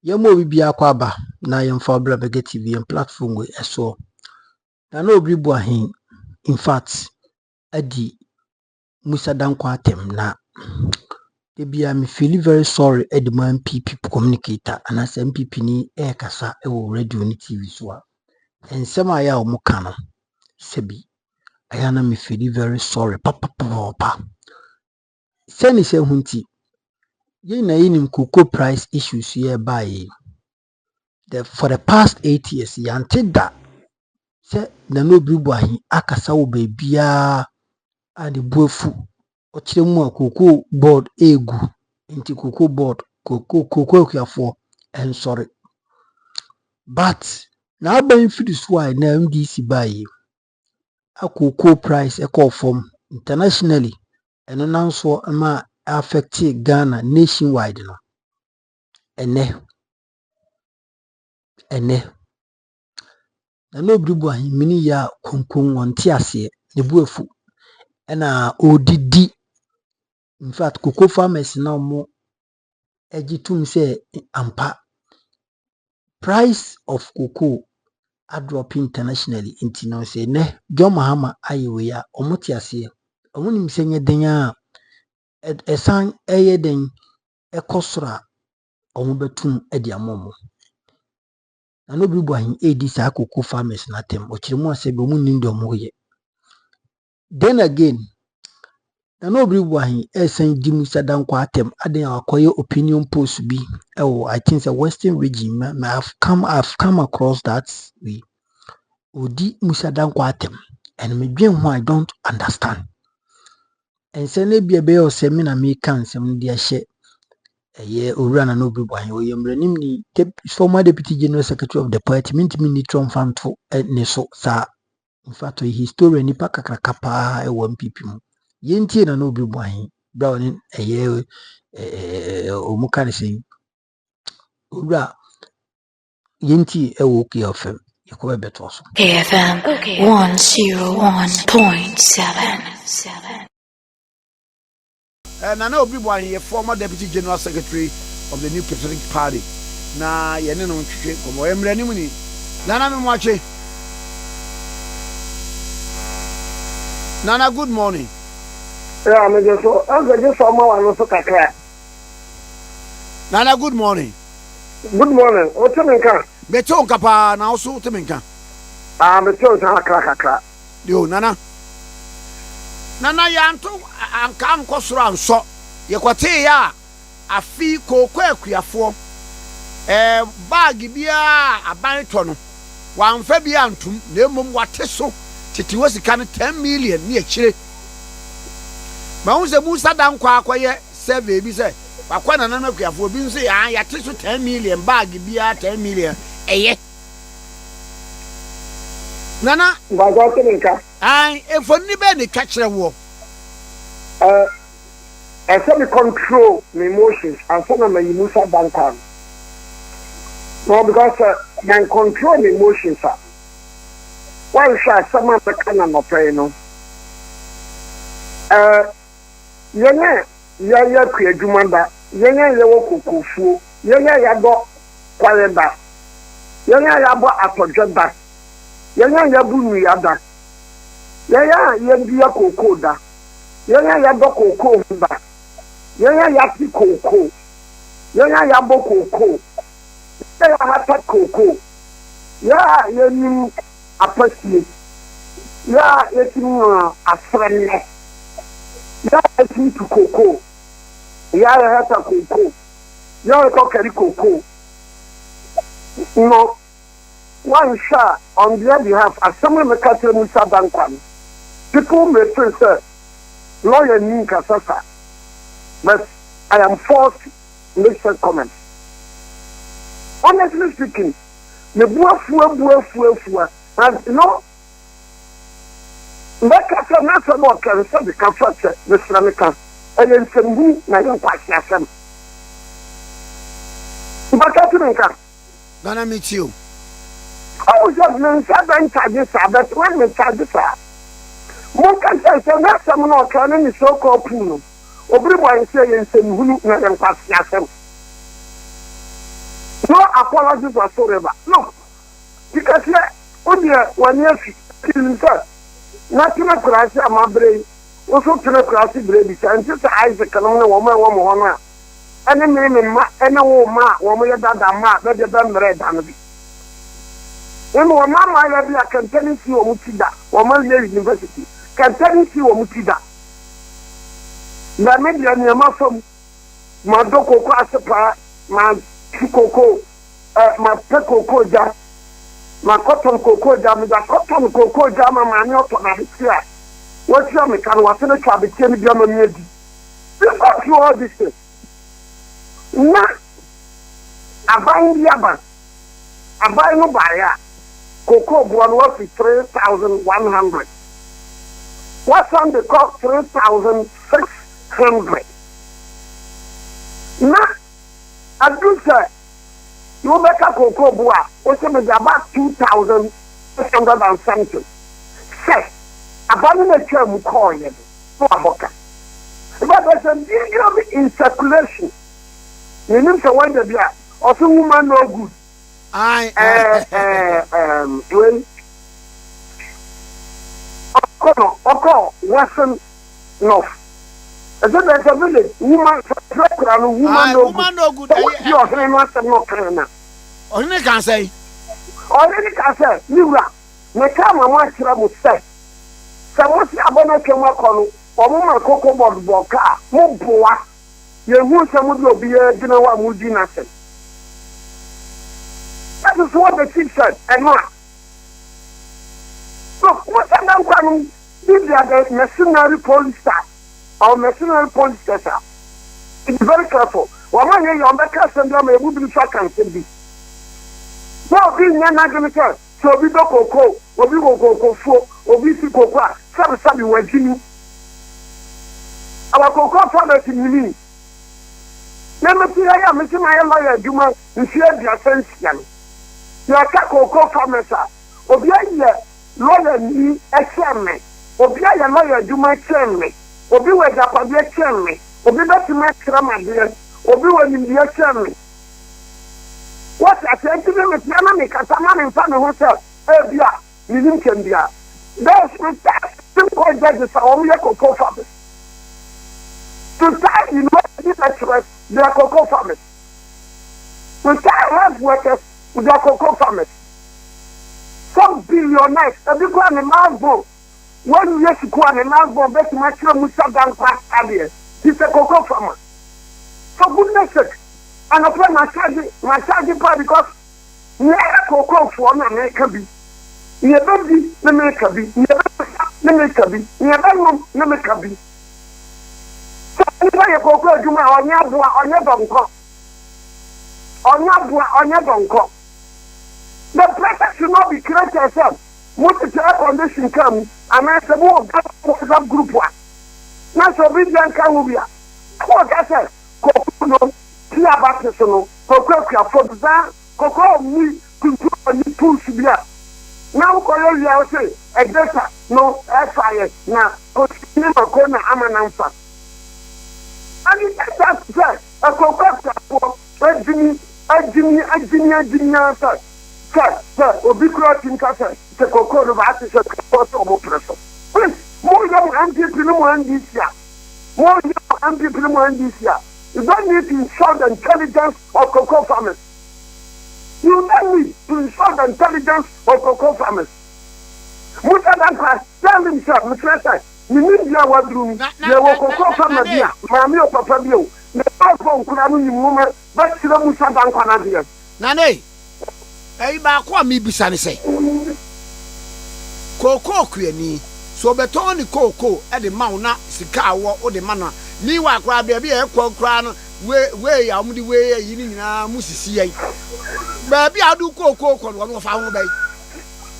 Yemo bibia kwa ba na yemfa bla bega TV and platform we eso. Na no Obiri Boahen in fact adi Musa Danquah tem na debia me feel very sorry edi mo NPP communicator and as NPP ni kasa e wo radio ni TV so a ensem aya o muka no sebi ayana me feel very sorry papa seni se hunti ye na yinim cocoa price issues here by for the past 8 years yanted da se na no Obiri Boahen akasa wo ba bia ade buafu o kire mu cocoa board egu inti cocoa board cocoa akiafo en sorry but na aban fidi so a na NDC baye a cocoa price e call from internationally eno nanso ma affect Ghana nationwide no ene na no Obiri Boahen mini ya konkon wonte ase ne buafu ena odidi in fact cocoa farmers na mo ejitum say ampa price of cocoa are dropping internationally into no say ne Mahama ayewe ya omote ase omunim senye den a esan eye den ekosora omobetum edi amomo na no Obiri Boahen edi sa cocoa farmers na tem okiremu asebe omunim de omoye then again na no Obiri Boahen esen di Musa Danquah tem aden akoye opinion post bi I think the Western region I've come across that way odi Musa Danquah tem and me dwen ho I don't understand and say na bia be o seminar me kan sem de ahye eye owura na no Obiri Boahen oyemranim ni former deputy general secretary of the party mintimi ni tromfanto ne so sa in fact a historian ni pakakaka pa e wo MPP mu yentie na no Obiri Boahen brown eye omuka ne sen owura yentie e wo KFM yakoba beto so KFM 101.7. Nana Obiri Boahen, former deputy general secretary of the New Patriotic Party. Na yene no ntwe komo emrani mu ni. Nana me mwache. Nana, good morning. Yeah, I'm just someone so kakra. Nana, good morning. Good morning. What's your name? Beto nkapa na oso temenka. Beto kakra. Yo, Nana. Nana yanto anka nkosoro anso. Yekwate ya afi kokwa akuafo. Bag bia aban to no. Wamfa bia antum na emom wate so. Titi wasika no 10 million ni akire. Ma unse Musa Danquah akoye survey bi say akwa na nana akuafo bi nso ya te so 10 million bag bia 10 million eye. Nana Bago temenka. Efoni be ni ka kire wo. I said control my emotions and some of my Musa Danquah. No, because I control my emotions. One shot, someone can not pray, no. Yaya create Jumanda, Yaya Yawoku, Yaya Yabo, Qualenda, Yaya Yabo Apojada, Yaya Yabu Yada, Yaya Yabia Kokoda, Yaya Yabo Kokoda, Yaya Yaki Koko, Yaya Yabo Koko, Yaya Hata Koko, Yaya Yanim Appreciate, Yaya Yakim a friend. Yaya to Coco, Yaya Hata Coco, Yaya Kokari Coco. No, one shot on their behalf, as someone the cattle Musa Danquah. People may say, sir, lawyer Ninka Sasa, but I am forced to make such comments. Honestly speaking, the buafu, and you know, Mbaka sa nasa mo kan sa de kan fa che Islamika elen sembu na yon kwasi asem Mbaka tumenka Nana meet you. Oh just men sa ban charge sa but when me charge sa mo kan sa nasa mo no kan ni so ko punu Obiri Boahen say yen sembu na yon kwasi asem No apologies whatsoever. No. Because when you see, national class, I'm brain, also to the class, baby, and just Isaac and only woman, and then and a woman, that you done red and be. When Mama can tell you Mutida, Woman University, can tell you Mutida. The media near Muslim, my doko class, my cocoa, my pecoco jam, my cotton cocoa jam, the cotton cocoa jam, and my not on here. What's your mechanic? What's in the cabin? Tell me, German. You got through all this thing. Now, I buy the Yaban, I buy no buyer. Cocoa one was 3,100. What's on the cost 3,600. Now, I do say, you make a cocoa boa, which is about 2,600 and something. Say, abandon a term call it for a boca. But there's a deal in circulation. You need to wonder there, or some woman no good. Well, Otokonor, Western North. As if there's a village, woman no good. You are saying Western North. Only can say, Lura, Nakama Machra would say, Samosi Abona Kamakonu, or Mama Coco Boka, Moboa, your Musa would be a general Mudina said. That is what the chief said, and not. Look, Musa Danquah, if they are the mercenary police staff or mercenary police station, it's very careful. One man here on the castle, they may be second to be. No, being an agriculture, so we don't go, or we will go for, or we see cocoa, some were Jimmy. Our cocoa products in me. Never see I am making my lawyer, Juma, and share the attention. You are cocoa farmers, or be a lawyer, me, a chairman, or be a lawyer, Juma chairman, or be with a public chairman, or be not to make Ramadan, or be with India chairman. What I said to them is Yamami Kataman in front of herself, Ebia, Nizim Kendia. Those with that, simple judges are only a cocoa farmers. To tie university lecturers, they are cocoa farmers. To tie health workers, they are cocoa farmers. Some billionaires, a big one in Malbo. 1 year to go on a Malbo, bet Musa Danquah earlier. He's a cocoa farmer. For goodness sake. And I play my charging part because never cocoa for an American be. Never be, never be, never be, never be. So, if I cocoa, you may on your book. The pressure should not be created yourself. What the air condition comes, and I said, oh, that group one. Now, so be young Camubia. What I said, cocoa. Tia Baptisono, Cocoa for the Cocoa me to push here. Now, Colombia say, a data, no fire, now, continue a corner, Amanamfa. And it just said, a Cocoa for Jimmy, sir, Obiri Boahen Cafe, the Cocoa of Artists of Otokonor. Please, more young NPP this year. More young NPP this year. You don't need to insult the intelligence of cocoa farmers. You don't need to insult the intelligence of cocoa farmers. Musa Danquah tell himself, Mr. You need your wardroom. You will cocoa farmer here. Mammy or Papa Bio. The phone could have been woman, but still Musa Danquah here. Nane, I back what me be say. Cocoa queenie. So betoni cocoa at the mauna, Sika or the manor. Ni wa kwa bia bia ekwa no we ya mudi we yi ni na musisi yi ba bia adu kokoko ko no fa ho bai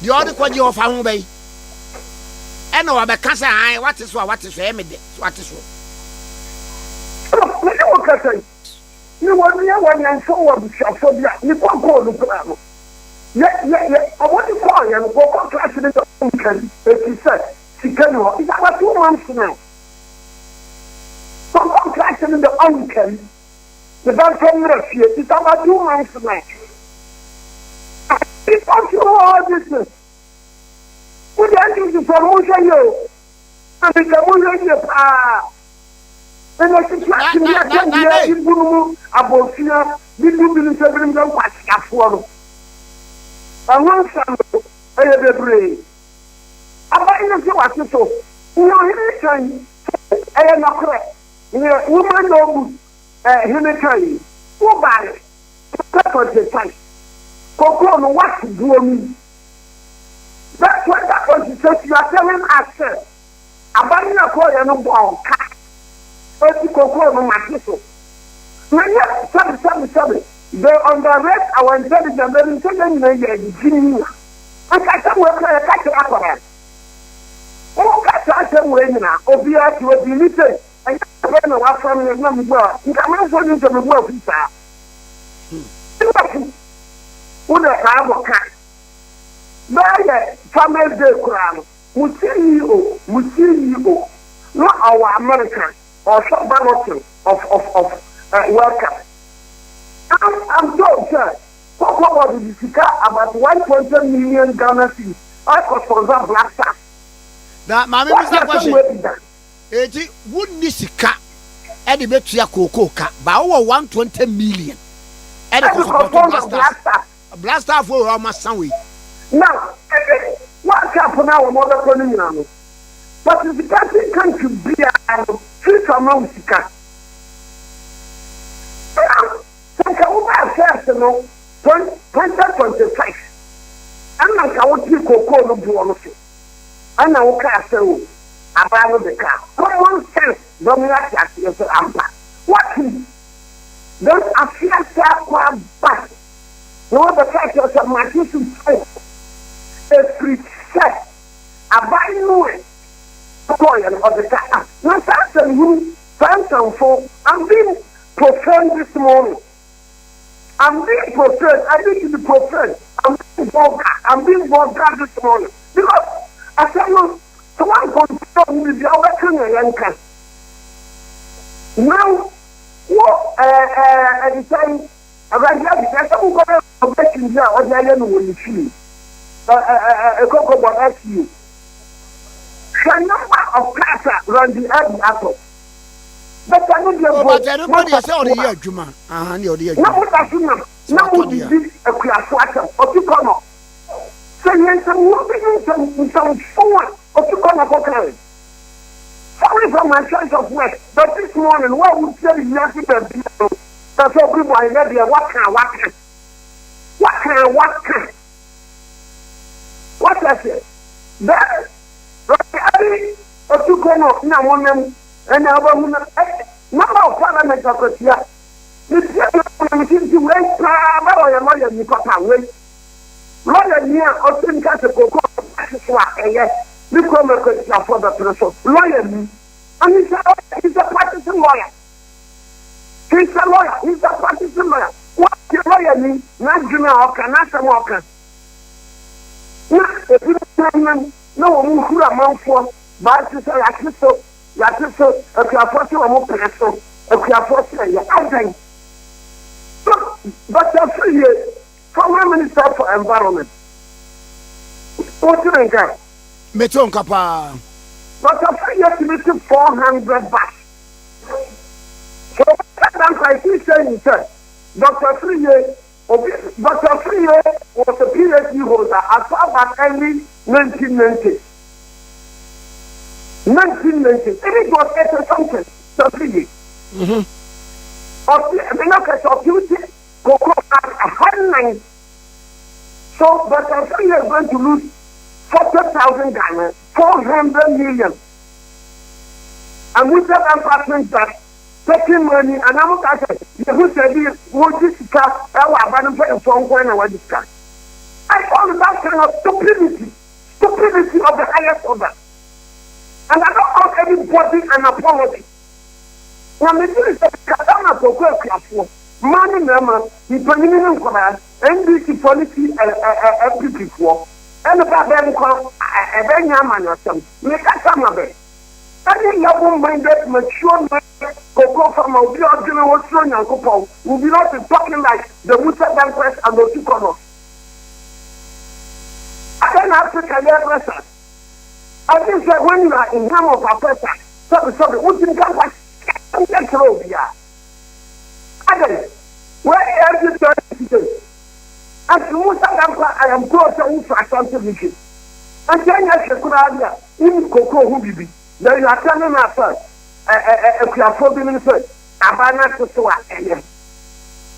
di odi kwaje o fa ho bai e na wa be kasa han what is e me de what is so ni o kasa ni woni ya woni an so wa bushafo bia ni kokoko no kra no ye o woni ko ya no kokoko class ni to kan e ti se sikani ho is about 2 months now. Some contraction in the uncle, the Bantam Russia is about 2 months now. It's also all this. We don't use the promotion, yo. And the promotion, and the situation here can be in Bumu, about here, we do believe everything don't watch that for. And one son, I have a brain. About in the what you saw. You know, I am not correct. You know, woman know, Himekari, who buy it. That's what they say. Coco, no, what to do me. That's what that was. You are telling us, sir. About in a corner, no ball, cat. Coco, no matter. They underrate our intelligence, very intelligent, I can't work like a cat apparat. Oh, catch them way now. Obiri will be limited. I don't know what from the number. You can also use the world, Peter. Who the have a cat? By family day crown, Musi, not our American or some balloting of welcome. I'm told, sir, talk about the Jessica about 1.7 million Ghana fees. I could for that black tax. That my Mr. Question. Eti wouldn't sika Eddie Betia Coco Cat, but over 120 million. Eddie Blaster for our son. Now, what's happened now? Mother Colonial. But if the country can be a future Mousica. First, 2025. I'm not going to Coco no Buono. And now, Castle, about the car. Common sense, Dominatia is an ampa. What is? Don't appear to back. No, the factors of my tissue say a free set. A buy no coin of the car. No, that's a room, Phantom for. I'm being profane this morning. I'm being profane. I need to be profane. I'm being vulgar this morning. Because I said, no, someone control me, the other king and can. Now, what, at the time, around here, someone got a question here, or the other will you see. A cocoa will ask you. The number of cars around the apple. But I know but everybody is already here, Juma. You're the now what I see now would be a class water, Otokonor. So yes, I'm moving some forward, Otokonor. Sorry for my choice of work, but this morning, what would tell you nothing but that's Obiri Boahen, what can? What I said? That, Otokonor, now one of them. And now, number of parliament of Kosia. This is to wait, lawyer, you got away. Lawyer near Austin Coco, and yes, you come for the person. Lawyer, and he's a practicing lawyer. He's a practicing lawyer. What the lawyer means, not junior walker, not some walker. Not a good time, no one who amount for, but to say, I so. That is so, if you are forcing a more person, if you are forcing a young but I'm free here, former Minister for Environment. What do you think? Meton Kappa. But I'm free here to make 400 bucks. So, that's why he's saying, sir, Dr. Freehe was a PhD holder as far back early 1990. 1990. It was 80 something. So, Coco at a high line. So, but I'm saying you're going to lose 40,000 Ghana, 400 million. And with that, I'm passing that, taking money, and I'm not asking, who said, what this car, our abandoned phone coin, and what this car. I call that kind of stupidity of the highest order. And I don't owe anybody an apology. Now, the thing is that Kadana Coco class for money, Mama, the Premier Command, NDC policy, NPP for, and the Baban call a very young man or something. Make a sum of it. Any level minded, mature Coco from Obiri Boahen will be not talking like the Musa Danquah and the Otokonor. Africa, pressure. I think that when you are in time of a pressure, sorry, what you can watch, again, where every time, as Musa Danquah, I am close to infrastructure. And then I said, in Coco Hubibi, then you are telling us, if you are forbidden, Abana to Soa.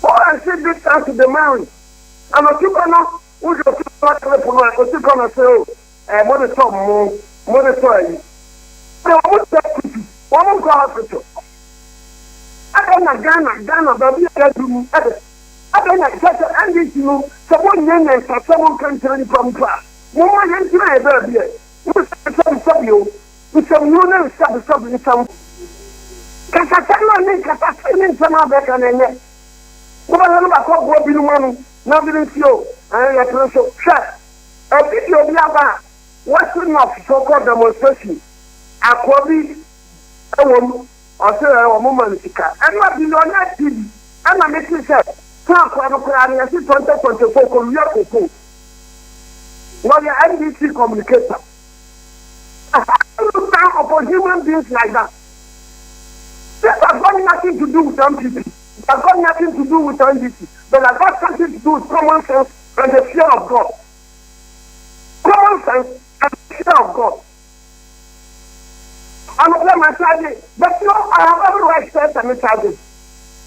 Oh, I said this time to the mountain. I'm a Otokonor, who's your Otokonor, so, what is some more, what is so? I want that to be one of hospital. I don't know Ghana, but we are doing I don't know, such an NDC, someone named and someone can turn from class. No one can try about here. We some new name, some. Casatano, Casatano, some other can end. What I know about what we want, nothing to you. I am so shut. A video of Yaba, what's enough so called demonstration? A quabi, a woman, or say a woman, and not be on that TV. And I'm making sense. Some Quadrani, I see 2024 Korea. Not the NDC communicator. I look down upon human beings like that. This has got nothing to do with NPP. It has got nothing to do with NDC. But it has got something to do with common sense and the fear of God. Common sense and the fear of God. I'm not going to tell you, but you know, I have every right to say and tell you.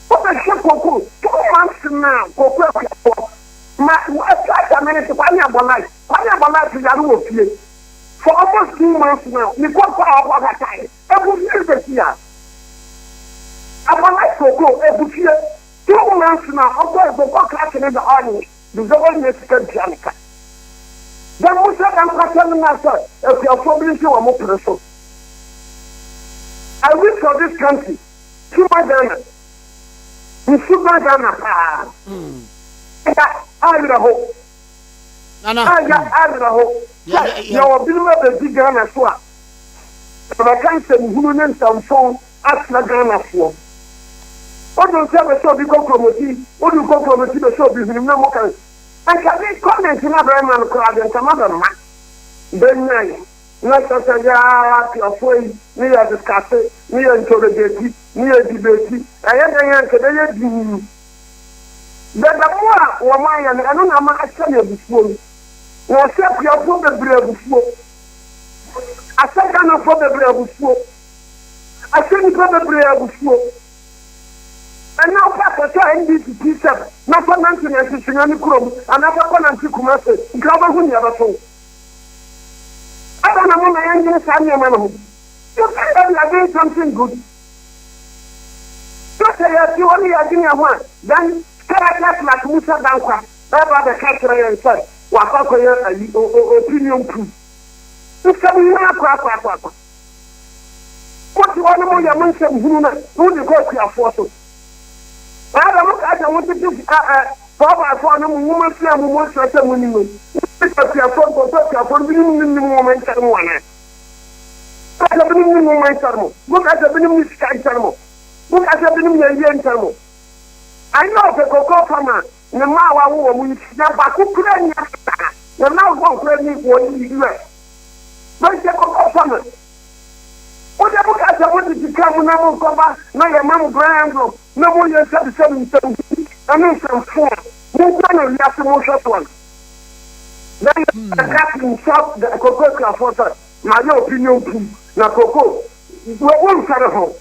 What a shit, Coco. 2 months now, Coco. My minute, one year of life. 1 year of life is a little fear. For almost 2 months now, we got for our time. Every year this year. Our life will go every year. 2 months now, I'm going to go clashing in the army. There's always Mexican Janica. Then Musa Danquah telling us if you are forbidden to a more person. I wish for this country, Cuba Ghana. In Cuba Ghana, I hope. I hope. You are below the big Ghana swap. But I can't say who names some phone as the Ghana for. What do you say? So become promoted. What do you go promoted? The show is in no more. I can make comments in other man crowd and some other man. Then, not as a yard of way, near discuss it, near interrogate, near debate. I am the answer. But the more woman and I don't know my son before. Was set your problem before. I said, I'm not for the bread before. I said, you got the bread before. And now, Papa, NDC P7, not for maintenance in any chrome, and never gone and took message, cover who never told. I don't know my engine, Sammy Man. You say that you are doing something good. Just say you only are doing one, then. Characters like Musa Danquah, about the catcher and said, Wakakoya opinion proof. It's coming now, what you want to know your mention, who you go to your photo. I look at I want to do Papa for no woman, some woman, some women. It's a phone for minimum moment. Look at the minimum moment. Look at the minimum sky thermal. Look at the minimum thermal. I know the cocoa farmer, the Mawa woman, never could play the now won't play me for the US. But the cocoa farmer. What the book as I wanted to come now, cover, now your mamma brand, no more than 77, I mean some four. No one of the most short one. Then the captain shot the cocoa club water, my opinion, now cocoa. We won't carry home.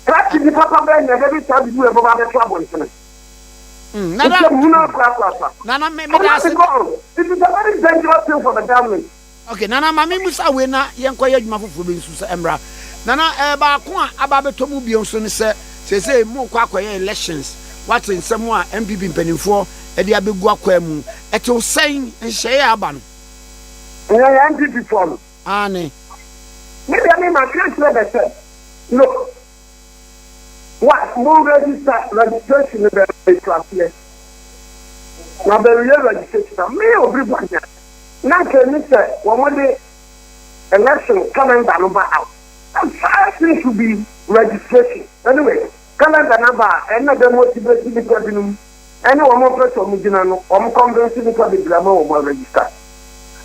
That's the Papa Ben every time you have about the trouble. Nana, maybe that's it. This is a very dangerous thing for the government. Okay, Nana, Mammy Musa Winner, young Koya Mafu Susa Embra. Nana, Bakwa, Ababatomu Bionson said, say, more Quakoya elections. What's in someone MPP penny for, and the Abigua Quemu, at your saying and Shay Aban. MPP form. Annie. Maybe I mean, my friends never said, look. What more registration is last year? Now, the real registration, me or everybody. Now, can you say, one day election calendar number out? And first thing should be registration. Anyway, calendar number, another motivation because anyone more person, or convincing because the grammar will register.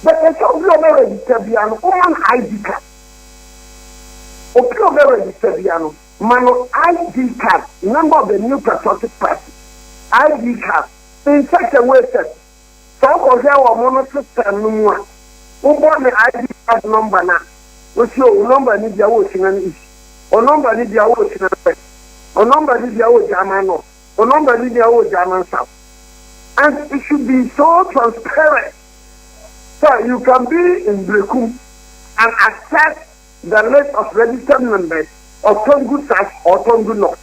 But there's some people who register piano, woman ID card. People who register piano, man ID card, member of the New Patriotic Party, ID card, in such a way that some of them are monosystems no more. Who want the ID card number now? What's your number? Need your watching and is. Or number need your watching and or number need your German no. Or number need your German South. And it should be so transparent. So you can be in Brekum and access the list of registered members of Tongu South or Tongu North.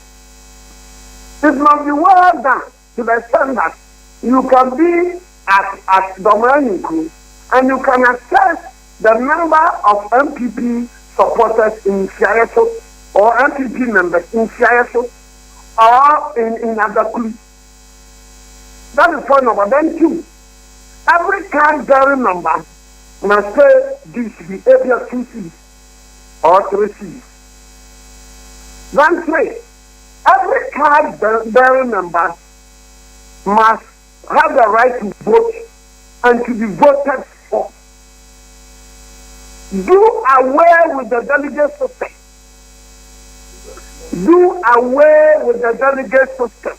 It must be well done to the extent that you can be at Domaninku and you can access the number of NPP supporters in Fiayeso or NPP members in Fiayeso or in Adakuli. That is point number. Then two, every card bearing number must say this be either 2 C's or 3 C's. Then three, every card bearing member must have the right to vote and to be voted for. Do away with the delegate system. Do away with the delegate system.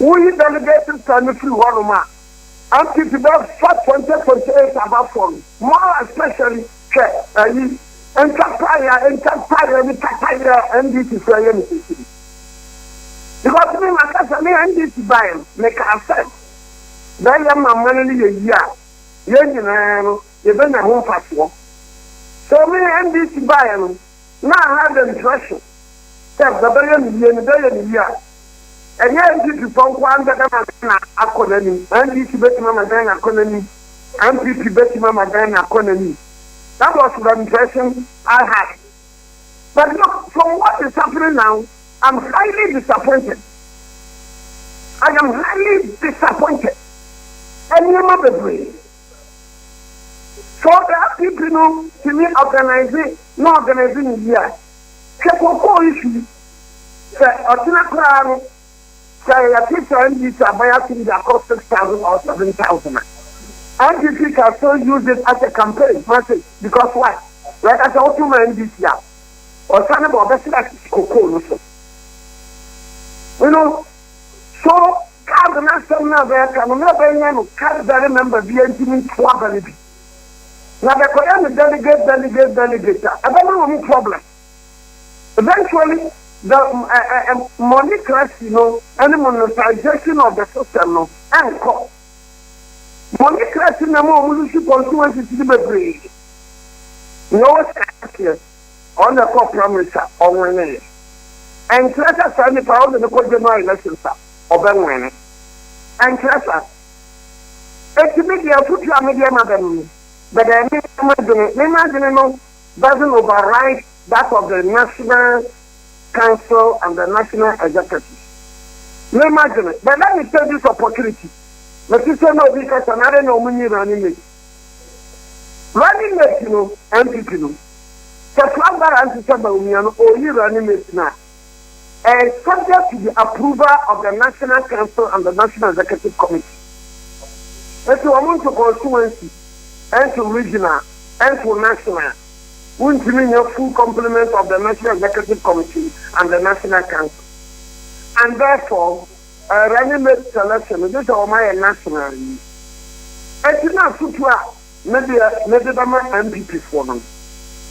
We delegated to free one and people that fought 2028 about for more especially and NDC for NDC. Because me, my cousin, NDC buying, make a sense. Then I'm a money a year. You've been a home fast war. So me, NDC buying, now I have the impression that the billion year. And yet, you found one that I'm a colony, NDC Betty Mama Dana colony, NPP Betty Mama Dana colony. That was the impression I had. But look, from what is happening now, I'm highly disappointed. I am highly disappointed. And you know the way. So there are people know to me organizing here. People issue. Say, Otina Crown, say, a teacher and this are buying the cost 6,000 or 7,000. NDC can still use it as a campaign message because why? Like I said, what this year? Or something about best like Coco. You know, so card national number can never card the remember being 12. Now the Korean delegate. I don't know problem. Eventually, the money crash, you know, and monetization of the system, no, and cost. Money crash in the moment, you consume to the brain. No what's here on the core promise or winning. And Tressa send it out in the court general elections or Ben winning. And Tressa, it's a media put your media madam, but the imagine doesn't override that of the National Council and the National Executive. No imagine it. But let me tell this opportunity. But you say no because another no money running mate. Running mate, you know, NPP, no. So flag that anti-Sabah or you running mate now. And subject to the approval of the National Council and the National Executive Committee. And to amount to constituency, and to regional, and to national, won't mean a full complement of the National Executive Committee and the National Council. And therefore, running mate selection, this is all my national. It's not so maybe the NPP for them.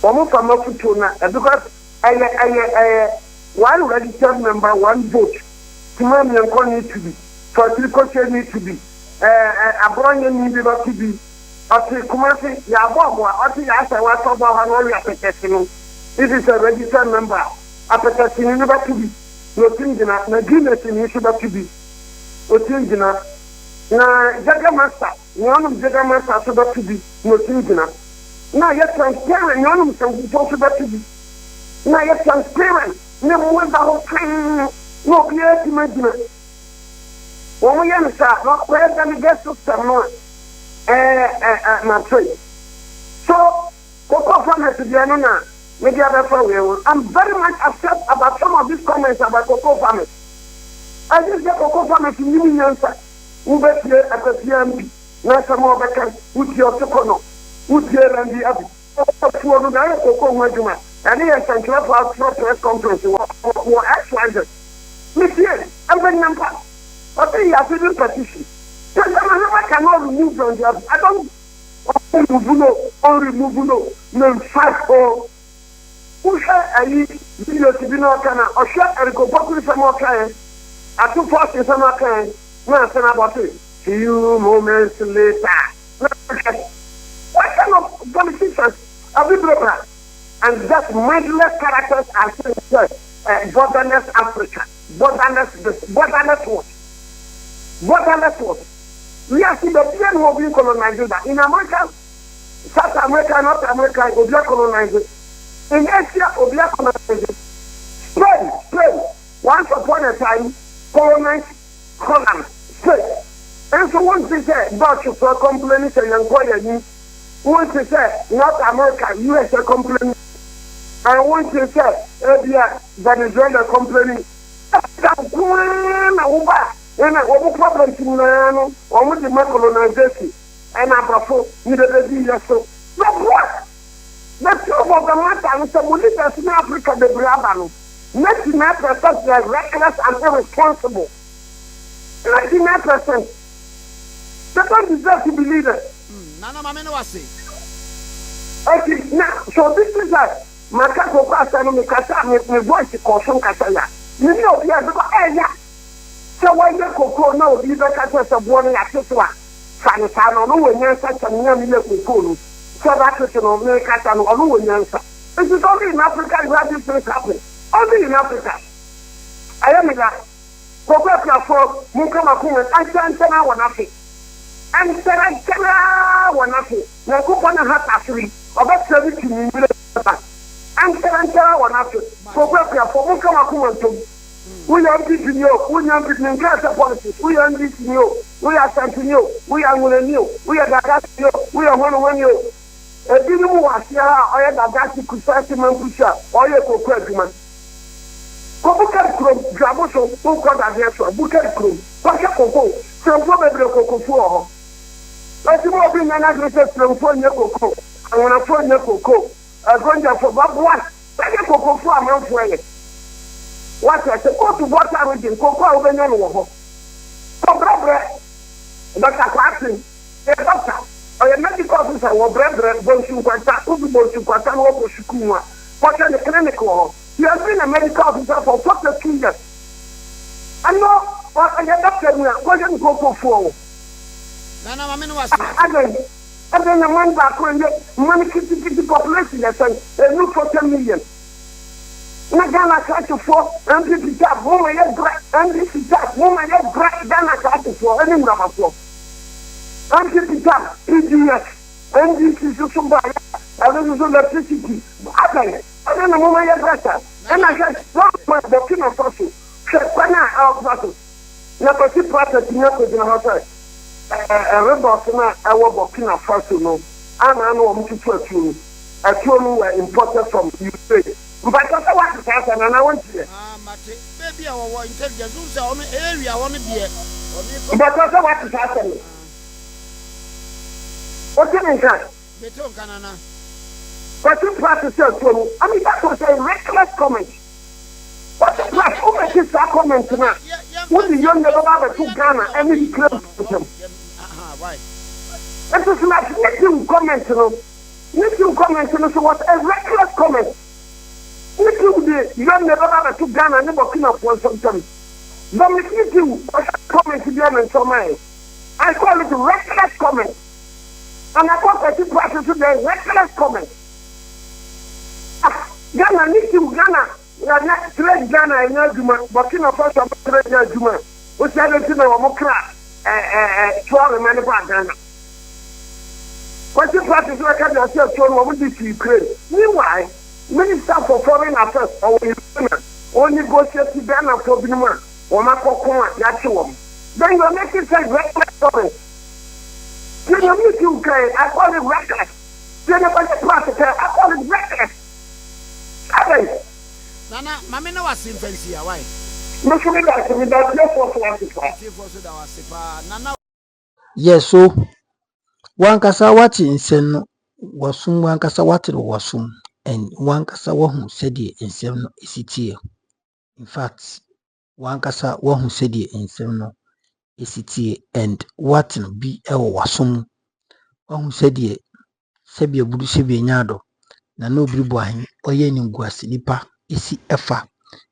Almost from a futuna, because I one registered member, one vote. Tomorrow need to be. For three need to be. A brand need to be. Kumasi, Yabobo, Yasa, what about Hanoi application? This is a registered member. Application never to be. No Tingina, no Guinness in issue to be. No Tingina. Na Jagamasa, none of Jagamasa so to be. No Tingina. Now yet transparent, none of them possible to be. Now yet transparent. No more the whole thing. No clear to imagine. When we understand, not where the guest system, no. My trade. So, Coco Farmers to the Anona, maybe other way. I'm very much upset about some of these comments about Coco Farmers. I just get Coco Farmers in millions. Who bet here at the CMP. Nasa mo beka uti Otokonor uti Randy Abi for no na ko nwajuma ani ya central for press conference wo actually monsieur ambenampa obi ya fi petition so I cannot remove from the I don't remove no fact or Usha ayi video tibino kana osha eriko bokuri samo kan atu force samo kan na sana about it few moments later what kind of politicians are we broken and that mindless characters are saying borderless Africa borderless what we are seeing the people who have been colonized in America South America North America will be colonized in Asia, Obiri Boahen, Spain, once upon a time, colonized Holland, Spain. And so once they say, Dutch for complaining to young boy, once they say, North America, US are complaining, and once they say, Venezuela complaining, and a problem to Nano, or with the colonization, and a buffer, neither the so. But what? That's about the matter, and some leaders in Africa, the Brabano. 99% are reckless and irresponsible. 99%. They don't deserve to be leaders. Nana Mameno was saying. Okay, now, so this is like, Makako Kasa, me voice caution Kasaya. You know, yeah, because, yeah. So why you go now, you don't catch us a warning at Tesla. Sanitano, no one answer to me. So that is an American or no answer. It is only in Africa where these things happen. Only in Africa. I am in that. Coca for Mukamakum and Santana were nothing. And Santana were nothing. Now, Kupana hat actually, about 70 million. And Santana were nothing. Coca for Mukamakum and we are teaching you, we are teaching politics, we are teaching you, we are something new, we are winning you, we are Dagasi, we are one you. A dinner was here, I had Dagasi Kusasi Mampusha, or your co-president. Coca Crum, Jaboso, who got a answer, Bucket Crum, Pasha Coco, from probably Coco for. Let's move in an aggressive from Fonia Coco, I want to phone your Coco, I'm going to for Bob one, take a Coco for a month way. What I say, go to water with him, Coco, over your wall. So, brother, Dr. Clarkson, a doctor, or a medical officer, or brother, Bonsuquata, Bonsuquata, or Boshukuma, what can the clinical? You have been a medical officer for 42 years. I know what I have doctor, what can Coco for? Nana Mameno was and then the one back when the money the population, they look for 10 million. Nagana kati for NPP tap woman yet black NDC tap woman yet black Ghana kati for any number for NPP tap PGS NDC so somebody I don't know electricity I don't know woman yet black and I said what the king of Faso Shekwana our Faso na pasi process ni ko dina hotel rebels na our Burkina Faso no ana no am tutu atu no were imported from USA. But I want to say, and I want to. Maybe our intelligence on the area on the beer. But also what is happening? What can I say? They told Canana. But you practice your tone. I mean, that was a reckless comment. What the class? Who makes this comment now? What the young never to Ghana and he claims to him? Why? That is not making comment, you know. Making comment, you know, so what a reckless comment. You don't never to Ghana and never clean up for some time. But if you comment to them and so many, I call it a reckless comment. And I call it a practice to the reckless comment. Ghana needs to Ghana. We are not trade Ghana and Yajuma, Burkina Faso, trade Yajuma. Which I don't know, Mokra, 12 men about Ghana. What you practice like I just told what would you Ukraine? Meanwhile, Minister for Foreign Affairs or only negotiate Ghana for Binuma or Makokoma Yachum. Then you make it say reckless comment. Then you meet Ukraine, I call it reckless. Then you put the process, I call it reckless. Nana, Mamina was in fancy, why? Yes, so wankasa wate nsɛm no wasum wankasa wate no wasum and wankasa wahu sɛdeɛ nsɛm no esitie. In fact wankasa wahu sɛdeɛ nsɛm no esitie and wate no bi ɛwɔ wasum wahu sɛdeɛ sɛbia budu sɛbia nyado na no Obiri Boahen ɔyɛ nimguase nipa esi ɛfa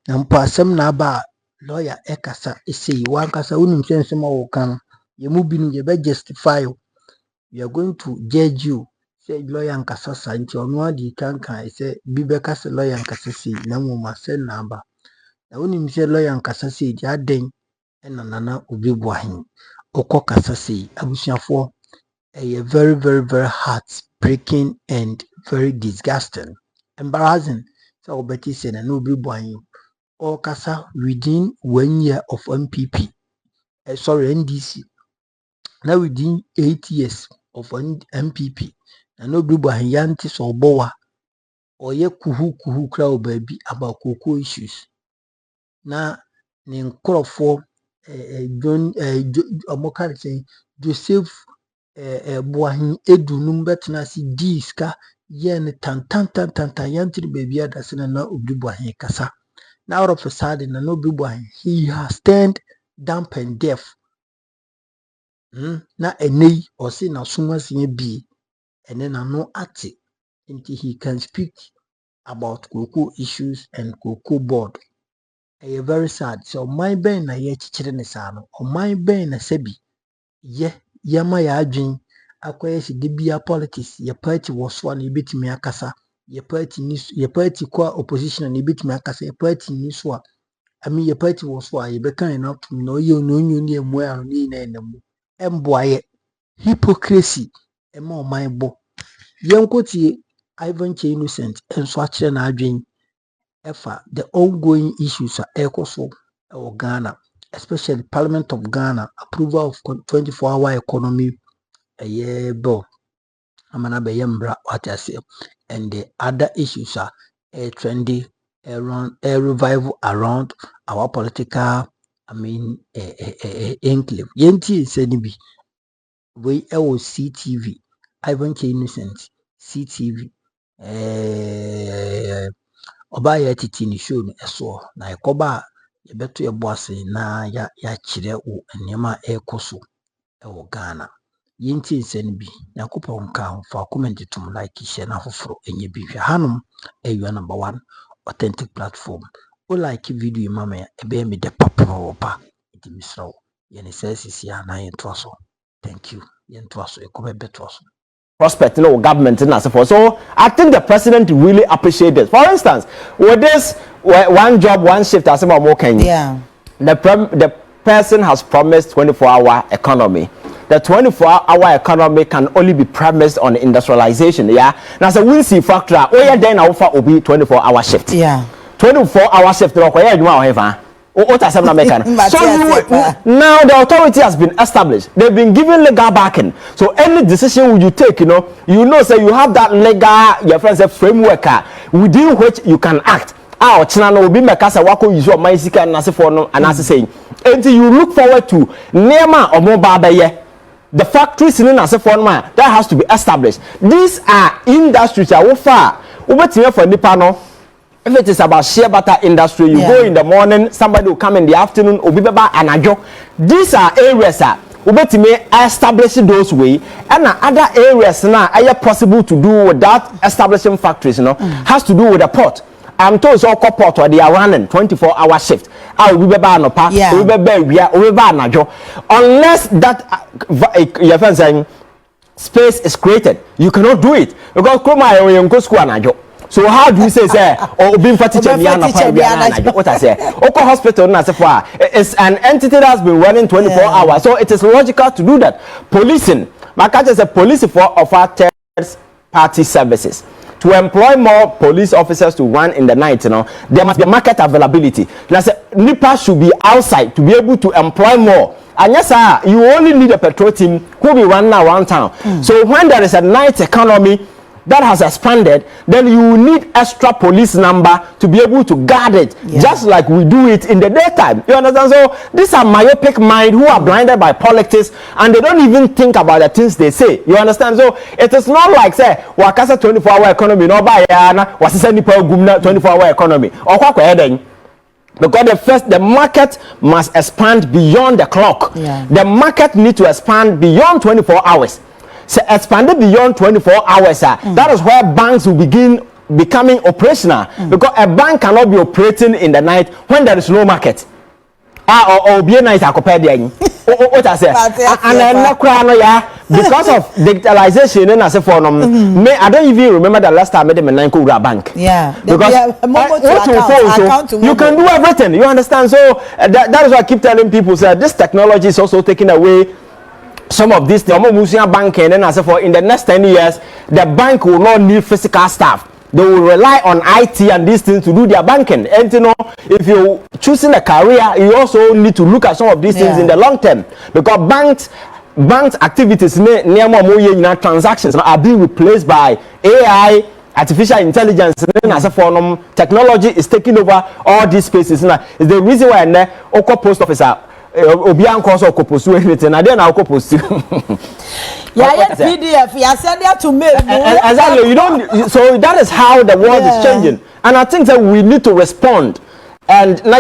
na mpo asɛm na aba lawyer ɛkasa esei wankasa wonim sɛ nsɛm a wɔka no yɛmu binu yɛbɛ justify. We are going to judge you. Say lawyer nkasa sa nti ono adi kankan say bi beka say lawyer nkasa sei na moma say namba. Na wonim say lawyer nkasa sei di aden na nana Obiri Boahen okọ kasa sei abusuafo a very very very heartbreaking and very disgusting, embarrassing. So obeti say na Obiri Boahen o kasa within 1 year of NPP NDC. Now within 8 years of NPP na Obiri Boahen yanti so bowa oye kuhu kra obabi about cocoa issues na ne nkrofo John Omokari say Joseph Boahen edunum betena si diska yen tan yanti baby adase na Obiri Boahen kasa na out of a sudden na Obiri Boahen he has turned dumb and deaf. Na enei or say na suma sinye bi and then no ati until he can speak about cocoa issues and cocoa board. Very sad. So my ben na ye chichire ne sa no. O my ben na sebi ye yama ya adwen akoye si debia politics ye party was one ebetimi akasa ye party kwa opposition na ebetimi akasa ye party ni so a ami ye party was one ye bekan enough to no ye no nyu ne emu a ni na enemu emboaye hypocrisy ema o my bo yenkotie Ivan K Innocent enso akire na adwen efa the ongoing issues are ekoso or Ghana, especially Parliament of Ghana approval of 24-hour economy a year bill amana be yembra what I say, and the other issues are a trendy around a revival around our political enclave yenti senibi we CTV Ivan K Innocent CTV oba ya titi ni show no eso na ekoba ye beto ye boase na ya kire wo enema ekoso e wo Ghana yenti nsen bi yakopon ka fa comment tum like share na foforo enye bi hwe hanom eyo number 1 authentic platform o like video mama ya ebe me de papa opa iti misro ye ne sesi ya na yento so thank you yento so ekobe beto so prospect government and so forth. So I think the president really appreciates this. For instance, with this one job, one shift, as more Kenya, yeah, the person has promised 24-hour economy. The 24-hour economy can only be premised on industrialization. Yeah, now so we see factor. Oh yeah, then I offer will be 24-hour shift. yeah, 24-hour shift. So now the authority has been established. They've been given legal backing. So any decision you take, you know, say you have that legal, your friends say framework within which you can act. China will be mekasa wako use my sika and for and as saying until you look forward to Nema or Mobile. The factories in as for that has to be established. These are industries that will far over for Nipano. If it is about shea butter industry, you go in the morning, somebody will come in the afternoon, Obibaba and Ajo. These are areas that Ubetime establish those way, and other areas now are possible to do without establishing factories, has to do with the port. I'm told it's all port where they are running 24-hour shift. Unless that space is created, you cannot do it because so how do you say or being what I say? Oko hospital is an entity that's been running 24 hours. So it is logical to do that. Policing, my country is a police for offer third party services. To employ more police officers to run in the night, there must be market availability. NIPA should be outside to be able to employ more. And yes, sir, you only need a patrol team who will be running around town. So when there is a night economy, that has expanded, then you need extra police number to be able to guard it, just like we do it in the daytime. You understand? So these are myopic minds who are blinded by politics, and they don't even think about the things they say. You understand? So it is not like say wakasa 24-hour economy no ba ya na wasisa nipa gumna 24-hour economy. Because the market must expand beyond the clock. The market needs to expand beyond 24 hours. So expanded beyond 24 hours, that is where banks will begin becoming operational. Because a bank cannot be operating in the night when there is no market. Or be a night what I say. And then because of digitalization and as a form, I don't even remember the last time I made a bank. Because you can do everything. You understand? So that is why I keep telling people that this technology is also taking away some of these things. Banking, and as for in the next 10 years, the bank will not need physical staff. They will rely on IT and these things to do their banking. And you know, if you're choosing a career, you also need to look at some of these things in the long term, because banks activities near more transactions are being replaced by AI, artificial intelligence, and as a form technology is taking over all these spaces. Now, is the reason why the post officer Obian cause or post anything, and then I'll post PDF. You send it to mail. Exactly. You don't. So that is how the world is changing, and I think that we need to respond. And now,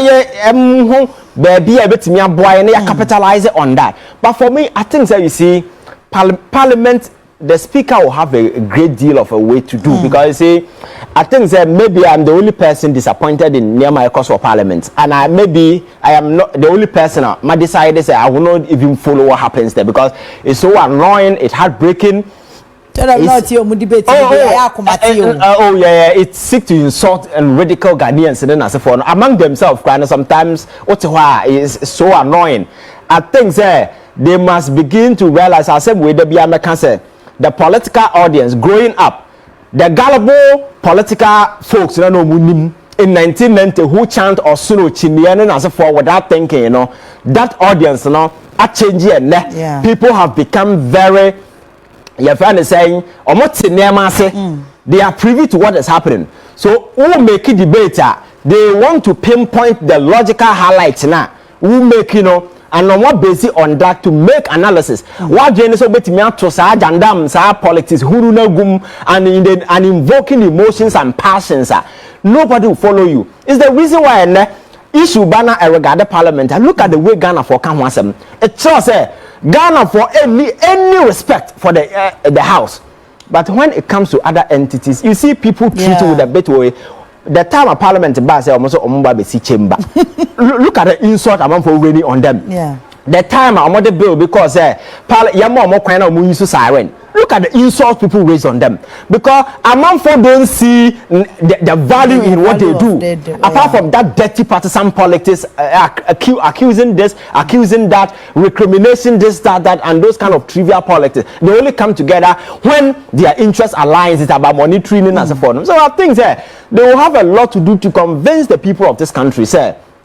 baby, I bet me a boy, and capitalize on that. But for me, I think that you see, Parliament, the speaker will have a great deal of a way to do, because you see, I think that maybe I'm the only person disappointed in near my course for Parliament, and maybe I am not the only person. My decided say I will not even follow what happens there, because it's so annoying, it's heartbreaking. It's sick to insult and ridicule Ghanaians and then as a for among themselves, and sometimes is so annoying. I think that they must begin to realize the political audience growing up, the gullible political folks, in 1990 who chant or suno chinian as a for without thinking, that audience, are changing. People have become very, your friend is saying, they are privy to what is happening. So who make a debate, they want to pinpoint the logical highlights now. Who make, and on what basis on that to make analysis. What Genesis bet me to sa jandam sa politics who no gum and invoking emotions and passions. Nobody will follow you. It's the reason why issue banner regard the Parliament. And look at the way Ghana for come once. It shows Ghana for any respect for the house. But when it comes to other entities, you see people treat with a better way. The time of Parliament bass almost chamber. Look at the insult amount for reading on them. The time I'm the bill because siren. Look at the insults people raise on them, because amount for don't see the value in what they do. Apart from that dirty partisan politics, accusing this, accusing that, recrimination this, that, and those kind of trivial politics. They only come together when their interest aligns. It's about money training as a form. So I think they will have a lot to do to convince the people of this country.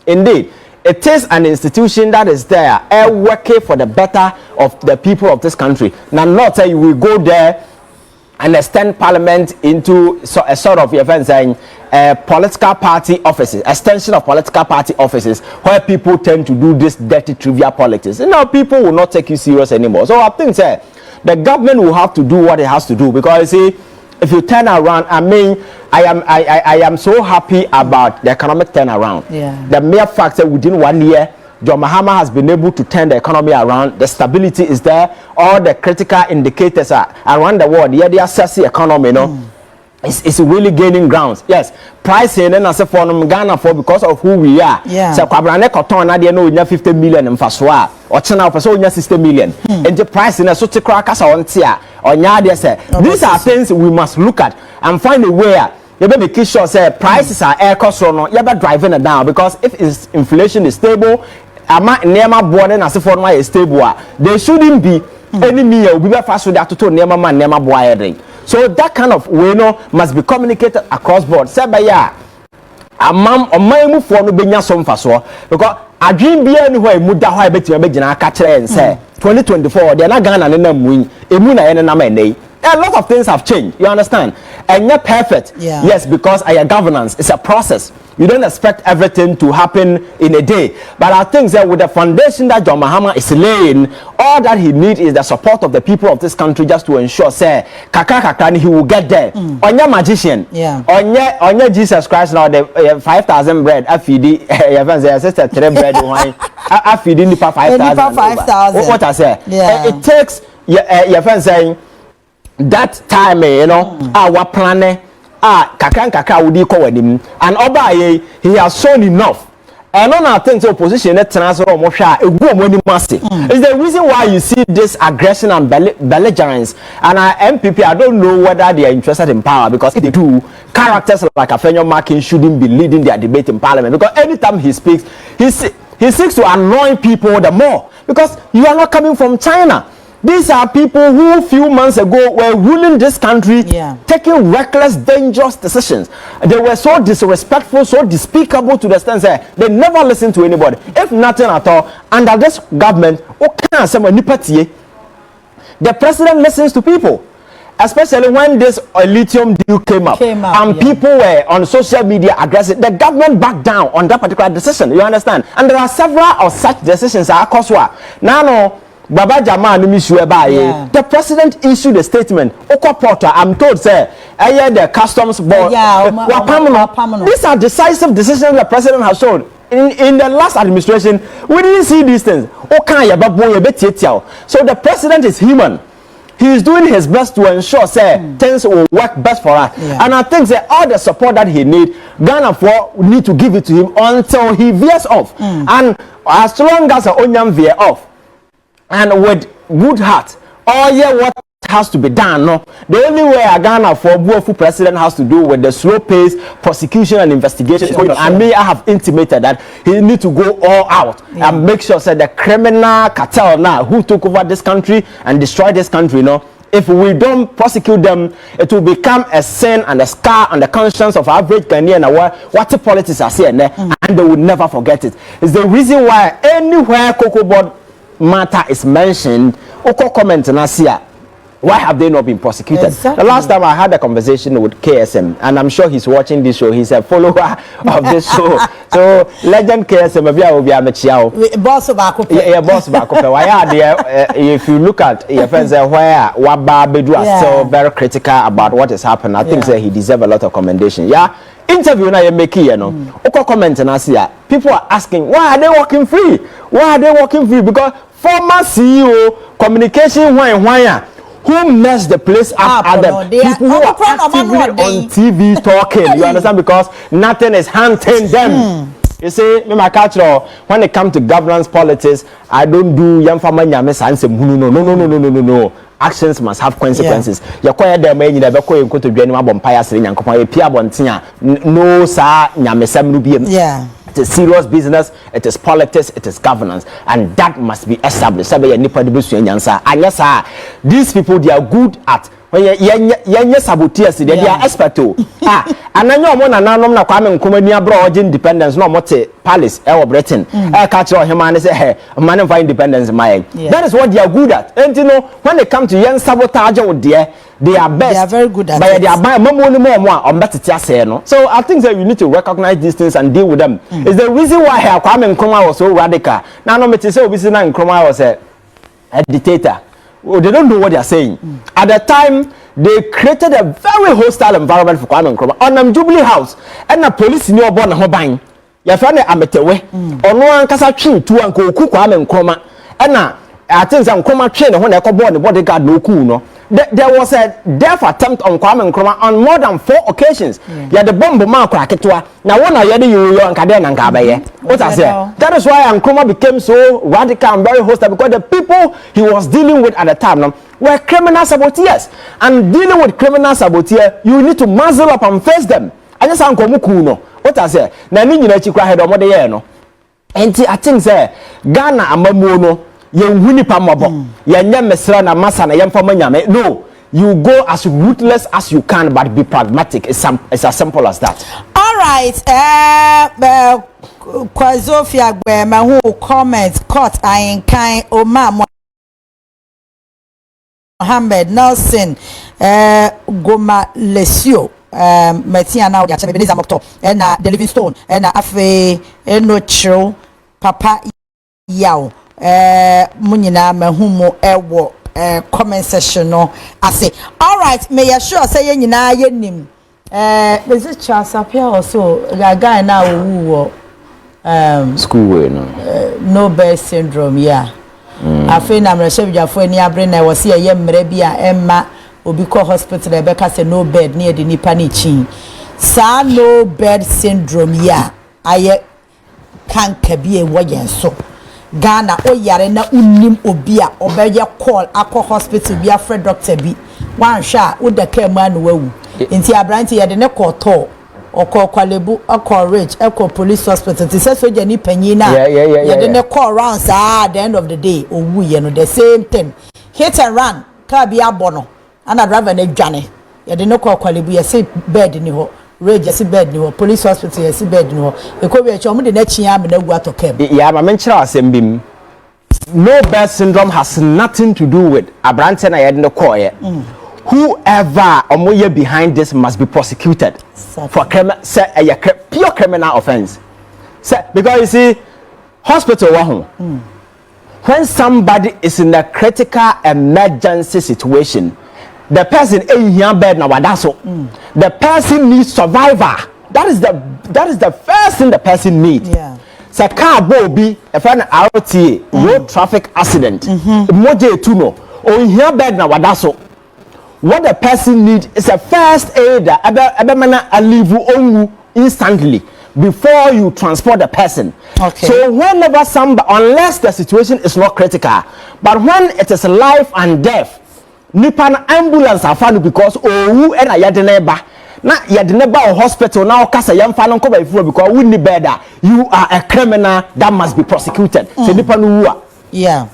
Indeed, it is an institution that is there, working for the better of the people of this country. Now, not say we go there and extend Parliament into a sort of saying political party offices, extension of political party offices, where people tend to do this dirty trivial politics. People will not take you serious anymore. So I think the government will have to do what it has to do, because you see, if you turn around, I am so happy about the economic turnaround. The mere fact that within 1 year, John Mahama has been able to turn the economy around. The stability is there. All the critical indicators are around the world. They assess the economy, it's really gaining grounds. Yes, pricing and as a form Ghana for because of who we are. So Kwabrane Cotton na no 50 million in Faswa or China for so 60 million. And the pricing so to crack us on tia or say these are things we must look at and find a way. You better make sure say prices are air cost or no, you better driving it down, because if inflation is stable, Nema born and as a form is stable, there shouldn't be any meal we be fast with that to Nema man Nema boy. So that kind of way must be communicated across board. Say by amam o man mu for no benya som faso, because adwin bia ni ho e muda ho e betima be gina ka kire en say 2024 de na Ghana ne na mu emu na ye na ma nei. a lot of things have changed. You understand? And not perfect. Yeah. Yes, because our governance is a process. You don't expect everything to happen in a day. But I think that with the foundation that John Mahama is laying, all that he needs is the support of the people of this country just to ensure, say, kaka, he will get there. On your magician, on your Jesus Christ now, the 5,000 bread, I feed your sister 3 bread wine, I feed in the 5,000. What I say? It takes your friend saying that time, you know, our plan. Kaka would call him and Obaye, he has shown enough. And on our things opposition that transfer or mosha a woman massive. Is the reason why you see this aggression and belligerence. And our MPP, I don't know whether they are interested in power, because if they do, characters like Afenyo Markin shouldn't be leading their debate in parliament, because anytime he speaks, he seeks to annoy people the more, because you are not coming from China. These are people who a few months ago were ruling this country, taking reckless, dangerous decisions. They were so disrespectful, so despicable to the extent that they never listened to anybody. If nothing at all, under this government, the president listens to people. Especially when this lithium deal came up and people were on social media aggressive, the government backed down on that particular decision. You understand? And there are several of such decisions at Koswa. Now, Baba Jama the president issued a statement. Porter, I'm told, say, the customs board. These are decisive decisions the president has shown. In the last administration, we didn't see these things. So the president is human. He is doing his best to ensure, say, things will work best for us. And I think that all the support that he needs, Ghana for need to give it to him until he veers off. And as long as Onyam veer off, and with good heart, what has to be done? No, the only way a Ghana for Buofu president has to do with the slow pace prosecution and investigation. And me, I have intimated that he need to go all out and make sure that the criminal cartel now who took over this country and destroyed this country, if we don't prosecute them, it will become a sin and a scar on the conscience of average Ghanaian. What the politics are saying there, and they will never forget it. It's the reason why anywhere Cocoa Board matter is mentioned, Oko comment and Asia, why have they not been prosecuted? The last time I had a conversation with KSM, and I'm sure he's watching this show, he's a follower of this show. So legend KSM, boss Bakope. Why are there? If you look at your friends where Waba Bedu are still very critical about what is happening, I think that he deserves a lot of commendation. Interview na you make here, Oko comment and Asia, people are asking, why are they working free? Why are they working free? Because former CEO communication who messed the place up at the people who are actively on TV talking. You understand? Because nothing is hunting them. You see, when it comes to governance politics, I don't do no. Actions must have consequences. You acquire them when you never go to General Bompire and Pia Bontina. No, sir, Nyamesam. It is serious business, it is politics, it is governance, and that must be established. And yes, sir, these people, they are good at when you saboteurs, they are expert. And I know one and na kwame nkomania bro independence no mote palace or Britain. Catch him and say, hey, man of independence, my. That is what they are good at. And you know, when they come to young sabotage with they are best. They are very good at it. They are buying more on better. So I think that you need to recognize these things and deal with them. It's the reason why Kwame Nkrumah was so radical. Now, no, say Obiri Nkrumah was a dictator. They don't know what they are saying. At the time, they created a very hostile environment for Kwame Nkrumah. On Jubilee House, and the police in your born hobbying. Your friend Ametewe, or no one can say to Uncle Kwame Nkrumah. And I think some Nkrumah train when they call born the bodyguard no cool. There was a death attempt on Kwame Nkrumah on more than 4 occasions. Yeah, the bomb man crack it. Now one I you and Kaden and Kabaye. What I say? That is why Nkrumah became so radical and very hostile, because the people he was dealing with at the time were criminal saboteurs. And dealing with criminal saboteurs, you need to muzzle up and face them. I just am Komukuno. What I say? Now you need to cry head on what they are. And I think say Ghana Amamuno. No, you go as ruthless as you can, but be pragmatic. It's as simple as that. All right. Kwazofia who comment caught I in kind Oma Mohammed Nelson Goma Lesio Metiana ya Chabeza Mokto na the Livingstone na afe no chiro papa yaw munyina mahumo ewo comment section no ase. All right, may you sure say nyina yenim is it Chasapia also guy now who school way no birth syndrome yeah. Afe na mrehye for ani abre na wose ye mre bia emma obi ko hospital e beka say no bed near the nipa ni chin sa no bed syndrome yeah aye kan kabie woyen so Ghana o yare na unim obi a obeye call akọ hospital bia Fred doctor bi wan hwa wo da ka ma no wawu enti abranti ye de ne call to oko kwalebu oko rich eko police hospital ti say soja ni panyin na ye de ne call rounds at the end of the day owu ye no the same thing hit and run car bi abono ana driver na dwane ye de ne call kwalebu ye say bed ni ho rage ye bed ni ho police hospital ye say bed ni ho ekobi e chomu de na chia me na gu atokem ya ma menchira asembim no birth syndrome has nothing to do with abrante na ye de ne call ye whoever omoye behind this must be prosecuted for pure criminal offense. Because you see, hospital when somebody is in a critical emergency situation, the person in here bed now the person needs survivor. That is the first thing the person needs. Yeah. So car be a friend RTA road traffic accident. Moje tuno or in here bed now what the person needs is a first aider, a leave you instantly before you transport the person. Okay. So whenever somebody, unless the situation is not critical, but when it is life and death, nipan ambulance are found because oh and I had neighbor. Now you had neighbor hospital now kasa yam fan ko before because we need better. You are a criminal that must be prosecuted. So nipan who yeah.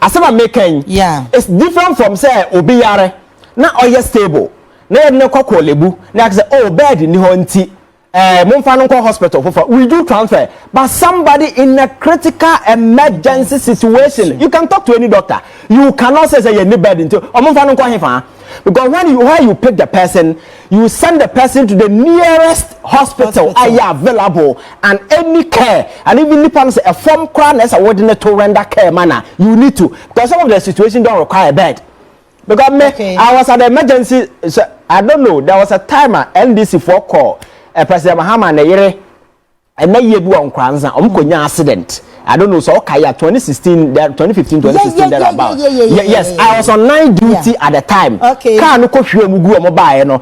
Asema making it's different from say obi yare na oye stable na ye ne kokko lebu na say oh bed ni ho nti momfa no ko hospital for we do transfer but somebody in a critical emergency situation you can talk to any doctor you cannot say you need bed until momfa no ko hefa because when you pick the person you send the person to the nearest hospital available and any care and even if a form crown as a ordinary to render care manner you need to because some of the situation don't require a bed because I was at the emergency so I don't know there was a timer NDC for call President Mahama na yere and na yebu on kwanza omkonya accident I don't know so okay 2016 2015 2016 there about yes I was on night duty at the time car no ko hwe mugu o mobile no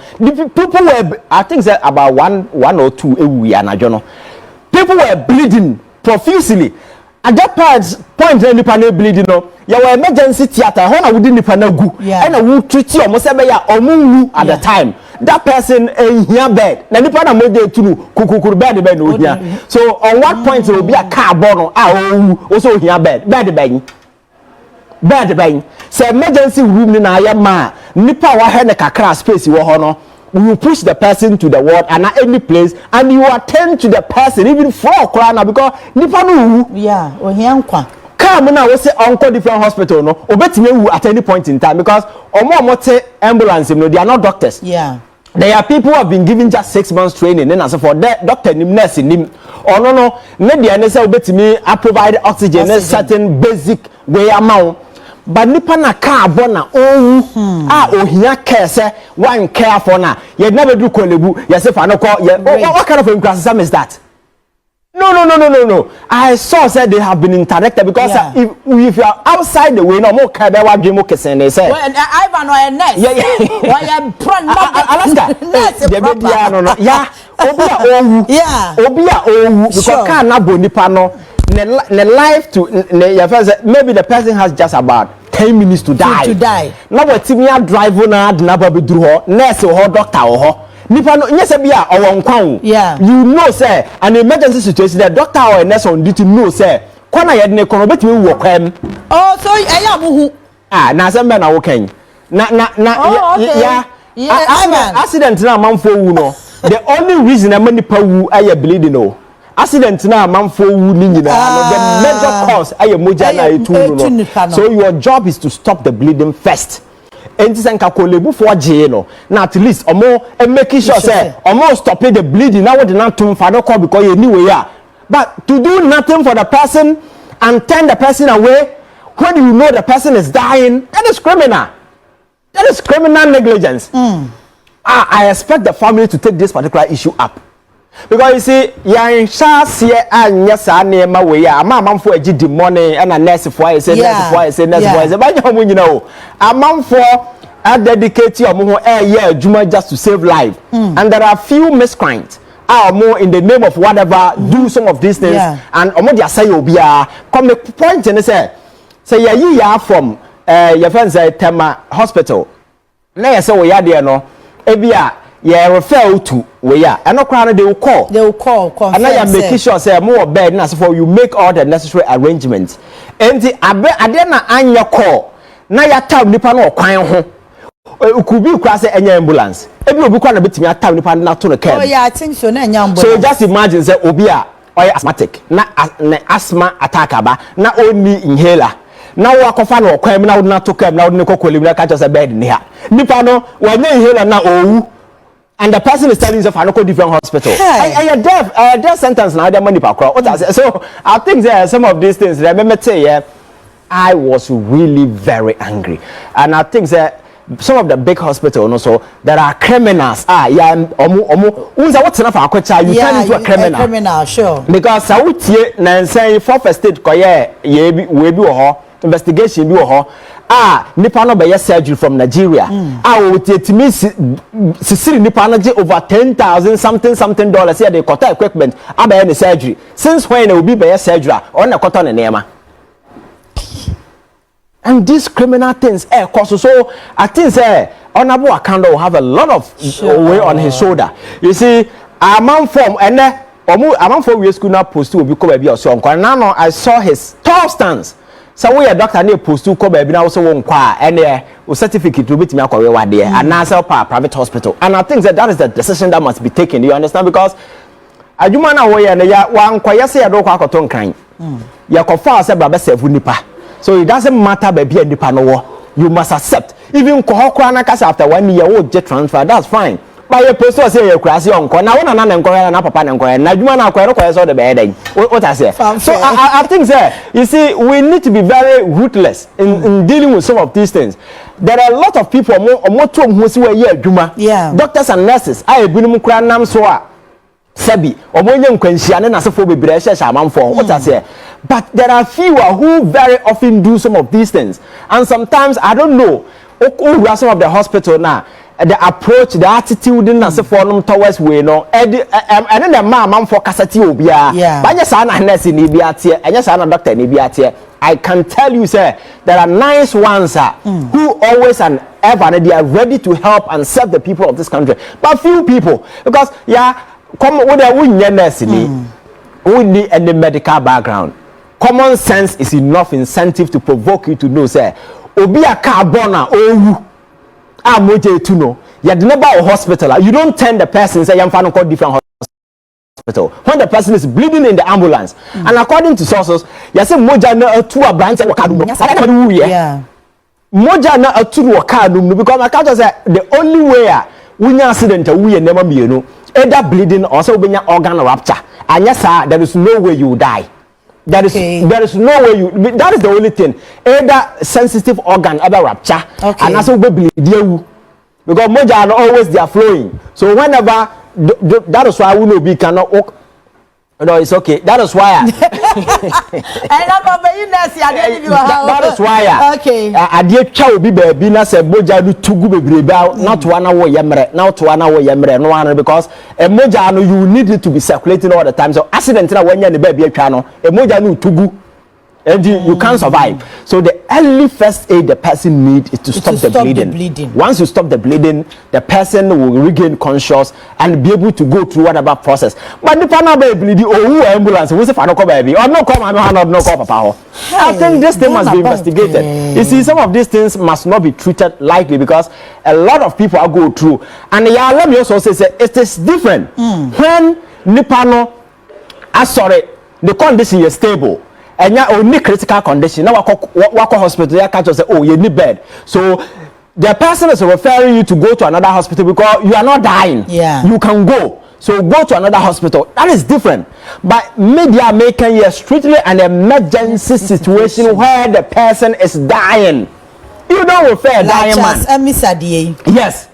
people were I think say about one or two ewu ya najo no people were bleeding profusely at that point when nipa na bleeding no ya were emergency theater when I would nipa na gu and I would treat you almost say ya omunwu at the time that person in here bed na nipa na mode tunu kukukuru bed no here so on what point will be a car born also here bed so emergency room ni na ya ma nipa wa he na kakra space wo ho no you push the person to the ward and at any place and you attend to the person even 4 o'clock now because nipa no ohiankwa car na we say onko different hospital no obetime wu at any point in time because omo ambulance no they are not doctors there are people who have been given just 6 months training and as for that doctor nim nurse nim no ne dia ne say obetime provide oxygen and certain basic way amount but nipa na car bona ohia care say one care for na you never do kolebu you say fa no call what kind of incrasism is that no I saw said they have been interacted because if you are outside the way no more care be wa dream kesen they say well Ivan or nurse Alaska obi a owu because car na bo nipa no ne life to maybe the person has just about 10 minutes to die. Now what timia driver na na ba be duru ho nurse ho doctor ho nipa no nyese bia owo nkwan you know say an emergency situation the doctor or nurse on duty know say kwana ye ne kono betimi wo kwam so eya muhu na say me na wo kan accident na manfo wu no the only reason a nipa wu aye bleeding no accident na manfo wu ni nyina the major cause aye moja na etu no. So your job is to stop the bleeding first. Enti senka kolebu for je no na at least omo make sure say omo stop the bleeding na what na tum fa no call because you anyway ya. But to do nothing for the person and turn the person away when you know the person is dying, that is criminal. That is criminal negligence. I expect the family to take this particular issue up. Because you see, yan sha see and yes, I near my way. I'm a man for a GD money and a nurse for I say, nurse for I say, nurse for I say, but you know, a man for a dedicated year, Juma just to save life. And there are few miscreants are more in the name of whatever do some of these things. And Omodia say, Obia come the point and say, you are from your friends at Tema Hospital. Now, so we are there no, Ebia. Yeah, refer to where ya. And no crowd they will call. They will call. And I am making sure say more bed now so you make all the necessary arrangements. And the adena anya call. Na ya town nipa no kwan ho. Ukubi kwa say any ambulance. Ebi obi kwa na betimi town nipa na to the care. Oh yeah, I think so na anya ambulance. So just imagine say obi a oy asthmatic na asthma attack aba na only inhaler. Na wo akofa na okwan na wo na to care na wo ne kokoli na ka just bed ni ha. Nipa no wo nya inhaler na owu. And the person is telling you for a different hospital. I death sentence now. They money per crowd. So I think there some of these things. Remember, say, I was really very angry, and I think that some of the big hospitals also there are criminals. What's enough for a you turn into a criminal. A criminal, sure. Because I would say, say for first state, we be investigation be nipa no be surgery from Nigeria. It means nipa no over 10,000 something dollars here they cut equipment any surgery. Since when it will be surgery on a cotton and nema. And these criminal things cost so I think Honorable Akando will have a lot of weight on his shoulder. You see, a man from and a man from we school now post to become a so now I saw his tall stance. So we a doctor near post to come baby now so won kwa and certificate to beat me akwa there and now private hospital. And I think that is the decision that must be taken. You understand? Because adwuma na wo ye na ya wan kwa ya se ya do kwa akoton kan. Ya kofa se baba sevu nipa. So it doesn't matter baby nipa no wo. You must accept. Even ko hokra na kasa after 1 year wo get transfer, that's fine. But your post say you crazy uncle. Now when na nko na papa na nko na adwuma na akwa so the bed. What I say? So I think that you see we need to be very ruthless in dealing with some of these things. There are a lot of people more to who see where adwuma. Doctors and nurses I ebinum kra nam so a sabi omonye nkwanhia ne nasefo bebre hye amanfo. What I say? But there are few who very often do some of these things. And sometimes I don't know some of the hospital now the approach, the attitude in as for them towards we know and then the man for casati obia but yes ana nurse ni bia tie and yes ana doctor ni bia tie. I can tell you sir there are nice ones who always and ever they are ready to help and serve the people of this country, but few people because come with a win nurse ni we need any medical background. Common sense is enough incentive to provoke you to know sir obia carbona moje to know you never a hospital. You don't turn the person say I'm finding called different hospital when the person is bleeding in the ambulance and according to sources you say moja na to a branch moja na to wakadum because I can't say the only way when accident we never be either bleeding or so be organ rupture and yes there is no way you die. There is no way you. That is the only thing. Either sensitive organ, either rupture, and also bleed you. Because moja are always they are flowing. So whenever that is why we know we cannot walk. No, it's okay. That is why. That is why. Okay. I dear chow be baby na se moja do tugu be not one hour yemre, not 1 hour yemre, no one because a moja no you need it to be circulating all the time. So accident na when you the baby channel, a moja no tugu. And you can't survive. So the early first aid the person needs is to stop the bleeding. Once you stop the bleeding, the person will regain conscious and be able to go through whatever process. But the partner baby, the ambulance, we say for no baby, or no come, no call papa. I think this thing must be investigated. You see, some of these things must not be treated lightly because a lot of people are go through. And let me also say it is different when Nipano sorry, the condition is stable. And you only critical condition. Now walk hospital, you can't just say, oh, you need bed. So the person is referring you to go to another hospital because you are not dying. Yeah. You can go. So go to another hospital. That is different. But media making it strictly an emergency situation where the person is dying. You don't refer dying man. Yes.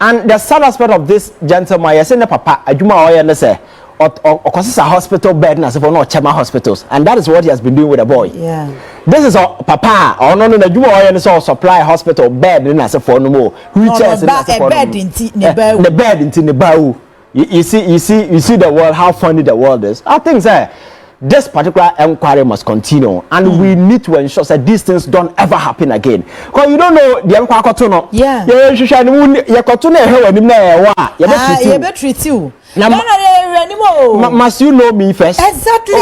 And the sad aspect of this gentleman, you say, papa, Ajuma Oya say, or a hospital bed na for no Chema hospitals, and that is what he has been doing with the boy. Yeah. This is a papa or no Ajuma Oya so supply hospital bed na for no more. Wheelchairs na for bed the bed into the bau. You see the world, how funny the world is. I think that this particular inquiry must continue, and we need to ensure that these things don't ever happen again. Because you don't know the Otokonor. Yeah. You treat you. Must you know me first? Exactly.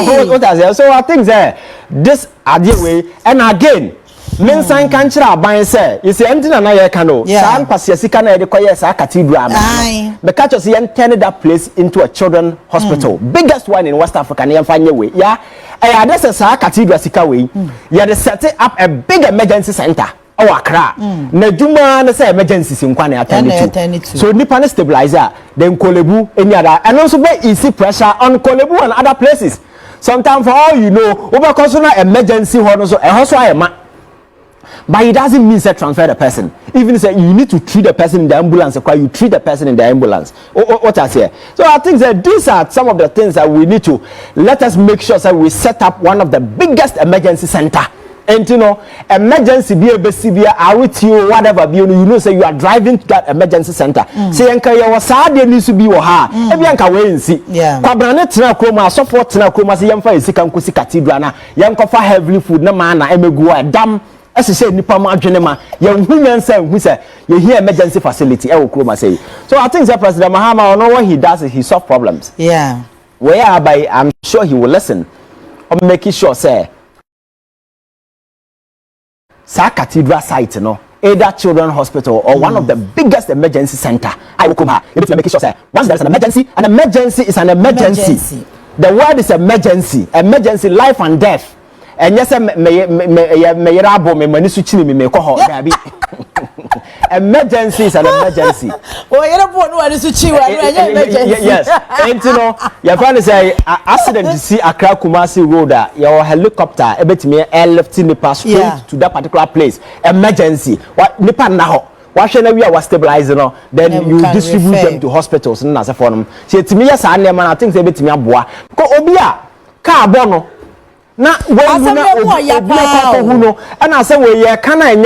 So I think that this idea way, and again. Men san kanchira ban say you see anything na ye kano san pasia sika na ye koye sa cathedral me catch us yen turn that place into a children hospital, biggest one in West Africa na yemfanye we ya eh this sa cathedral sika we ya dey set up a big emergency center o Accra na dwuma na say emergency sinkwa na attend to so nipa na stabilizer then Kolebu any other and also be easy pressure on Kolebu and other places. Sometimes for all you know over consumer emergency ho no so e ho so ayema. But it doesn't mean to transfer the person. Even if you need to treat the person in the ambulance, you treat the person in the ambulance. What I say. So I think that these are some of the things that we need to let us make sure that we set up one of the biggest emergency center. And you know, emergency be a severe, whatever, you know, say you are driving to that emergency center. Say you was sad needs to be your heart. Ebianka wait and see. Yeah. Kwabrane tina kroma, so for tina kroma, say yamfa isika nkusi cathedral na, yamkofa heavily food na man na emegu a dam. As I said, nipa ma adwene ma ye human say who say you hear emergency facility e wo kroma say. So I think that President Mahama, know what he does is he solve problems. Yeah. Whereby I'm sure he will listen or making sure say sa cathedral site no either children hospital or one of the biggest emergency center I will come here. You need to make sure say once there is an emergency is an emergency. The word is emergency life and death. And yes, emergency is an emergency. Yes, and you know, your friend say accident to see Accra Kumasi Road, your helicopter, airlifting the pass straight to that particular place. Emergency. What nipa now? What should we are stabilizing? Then you distribute them to hospitals and as a form. See, to me, yes, I think they bet me a boy. Go Obia, car bono. Na and I say we can I you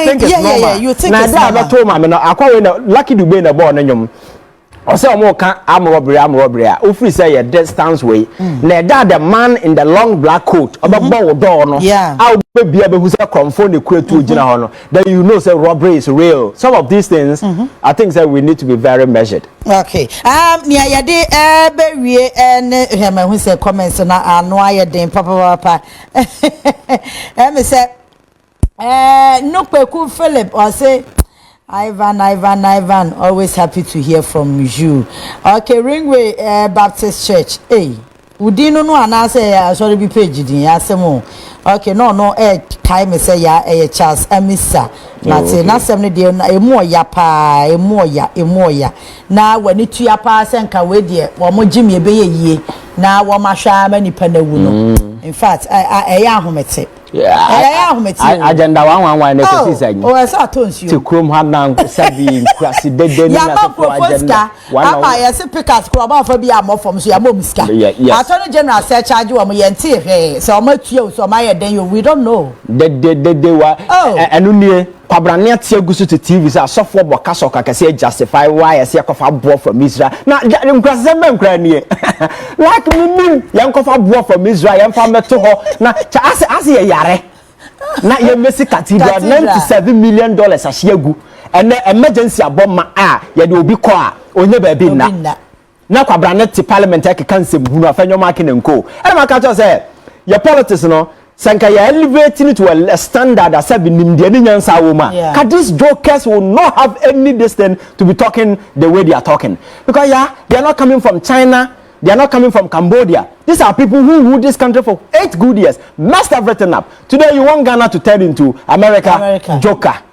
think it's normal. You think it's normal. Na told me no akwa lucky to be in a born nyom. O say omo kan am robbery ofri say your distance way. Na that the man in the long black coat obabo door no. How be able who say confront the create to gina ho no. Then you know say robbery is real. Some of these things I think that we need to be very measured. Okay. Nia yade be wie and who say comments na anu ayeden papa. Me say no kweku Philip or say Ivan, always happy to hear from you. Okay, Ringway Baptist Church. Hey, Udino no anase sorry be page din asemo. Okay, no time say ya Charles Emisa. Na sem ne de na emu ya. Na wani tu ya pa senka we de wo mo gimi ebe ye na wo ma hwa ma nipa na wu no. In fact, I ahomete. Agenda 111 na kwesi sanyi. O say atons you. Ti krom ha na nsabi nkwasi dede ni na so agenda. Ama ya se pickers kro ba fa bi amofom so ya mom ska. Attorney General say charge wo mo ye ntie hwe. So ma tue so ma ye den you we don't know. Dede wa enu nie kwabrane atia gusu to TV say asofo boka soka kase justify why say kofa bo from Israel. Na nkwase be nkra nie. Like me yankofa bo from Israel yamfa meto ho na ase ye yare. Na ye mesi cathedral $97 million ahyiagu. Ene emergency aboma ye de obi ko a onye ba bi na kwabrane ti parliament ekeka nsem afenyo ma kenenko. E ma ka cho say your politics no Sanka ya elevating it to a standard as a nyansa woman. These jokers will not have any distance to be talking the way they are talking. Because they are not coming from China, They are not coming from Cambodia. These are people who ruled this country for 8 good years, messed everything up. Today you want Ghana to turn into America. Joker.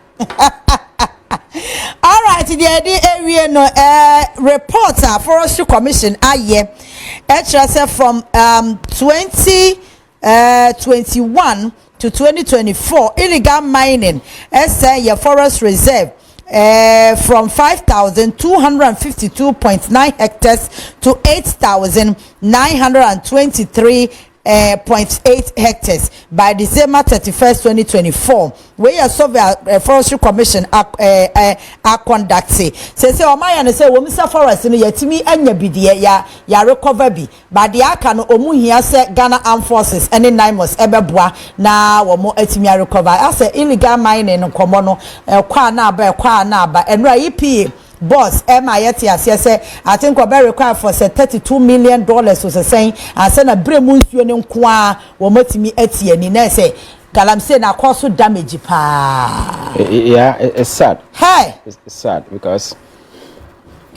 All right, the area no reporter Forestry Commission from 2021 to 2024 illegal mining your forest reserve from 5,252.9 hectares to 8,923.8 hectares by December 31st, 2024. We are survey Forestry Commission are conducting. Say Omaya say we Mr. Forest no yetimi anya bidie ya recover bi. But the aka no omu hia say Ghana Armed Forces any NIMOS ebeboa na wo mo etimi recover. I say illegal mining no komo no kwa na aba enra EPA boss MIT as say I think we be required for say $32 million was saying and say na bremu nsuo ne nko a wo matimi atie ni na say galamsey na cause damage pa. Yeah, it's sad. Hey, it's sad because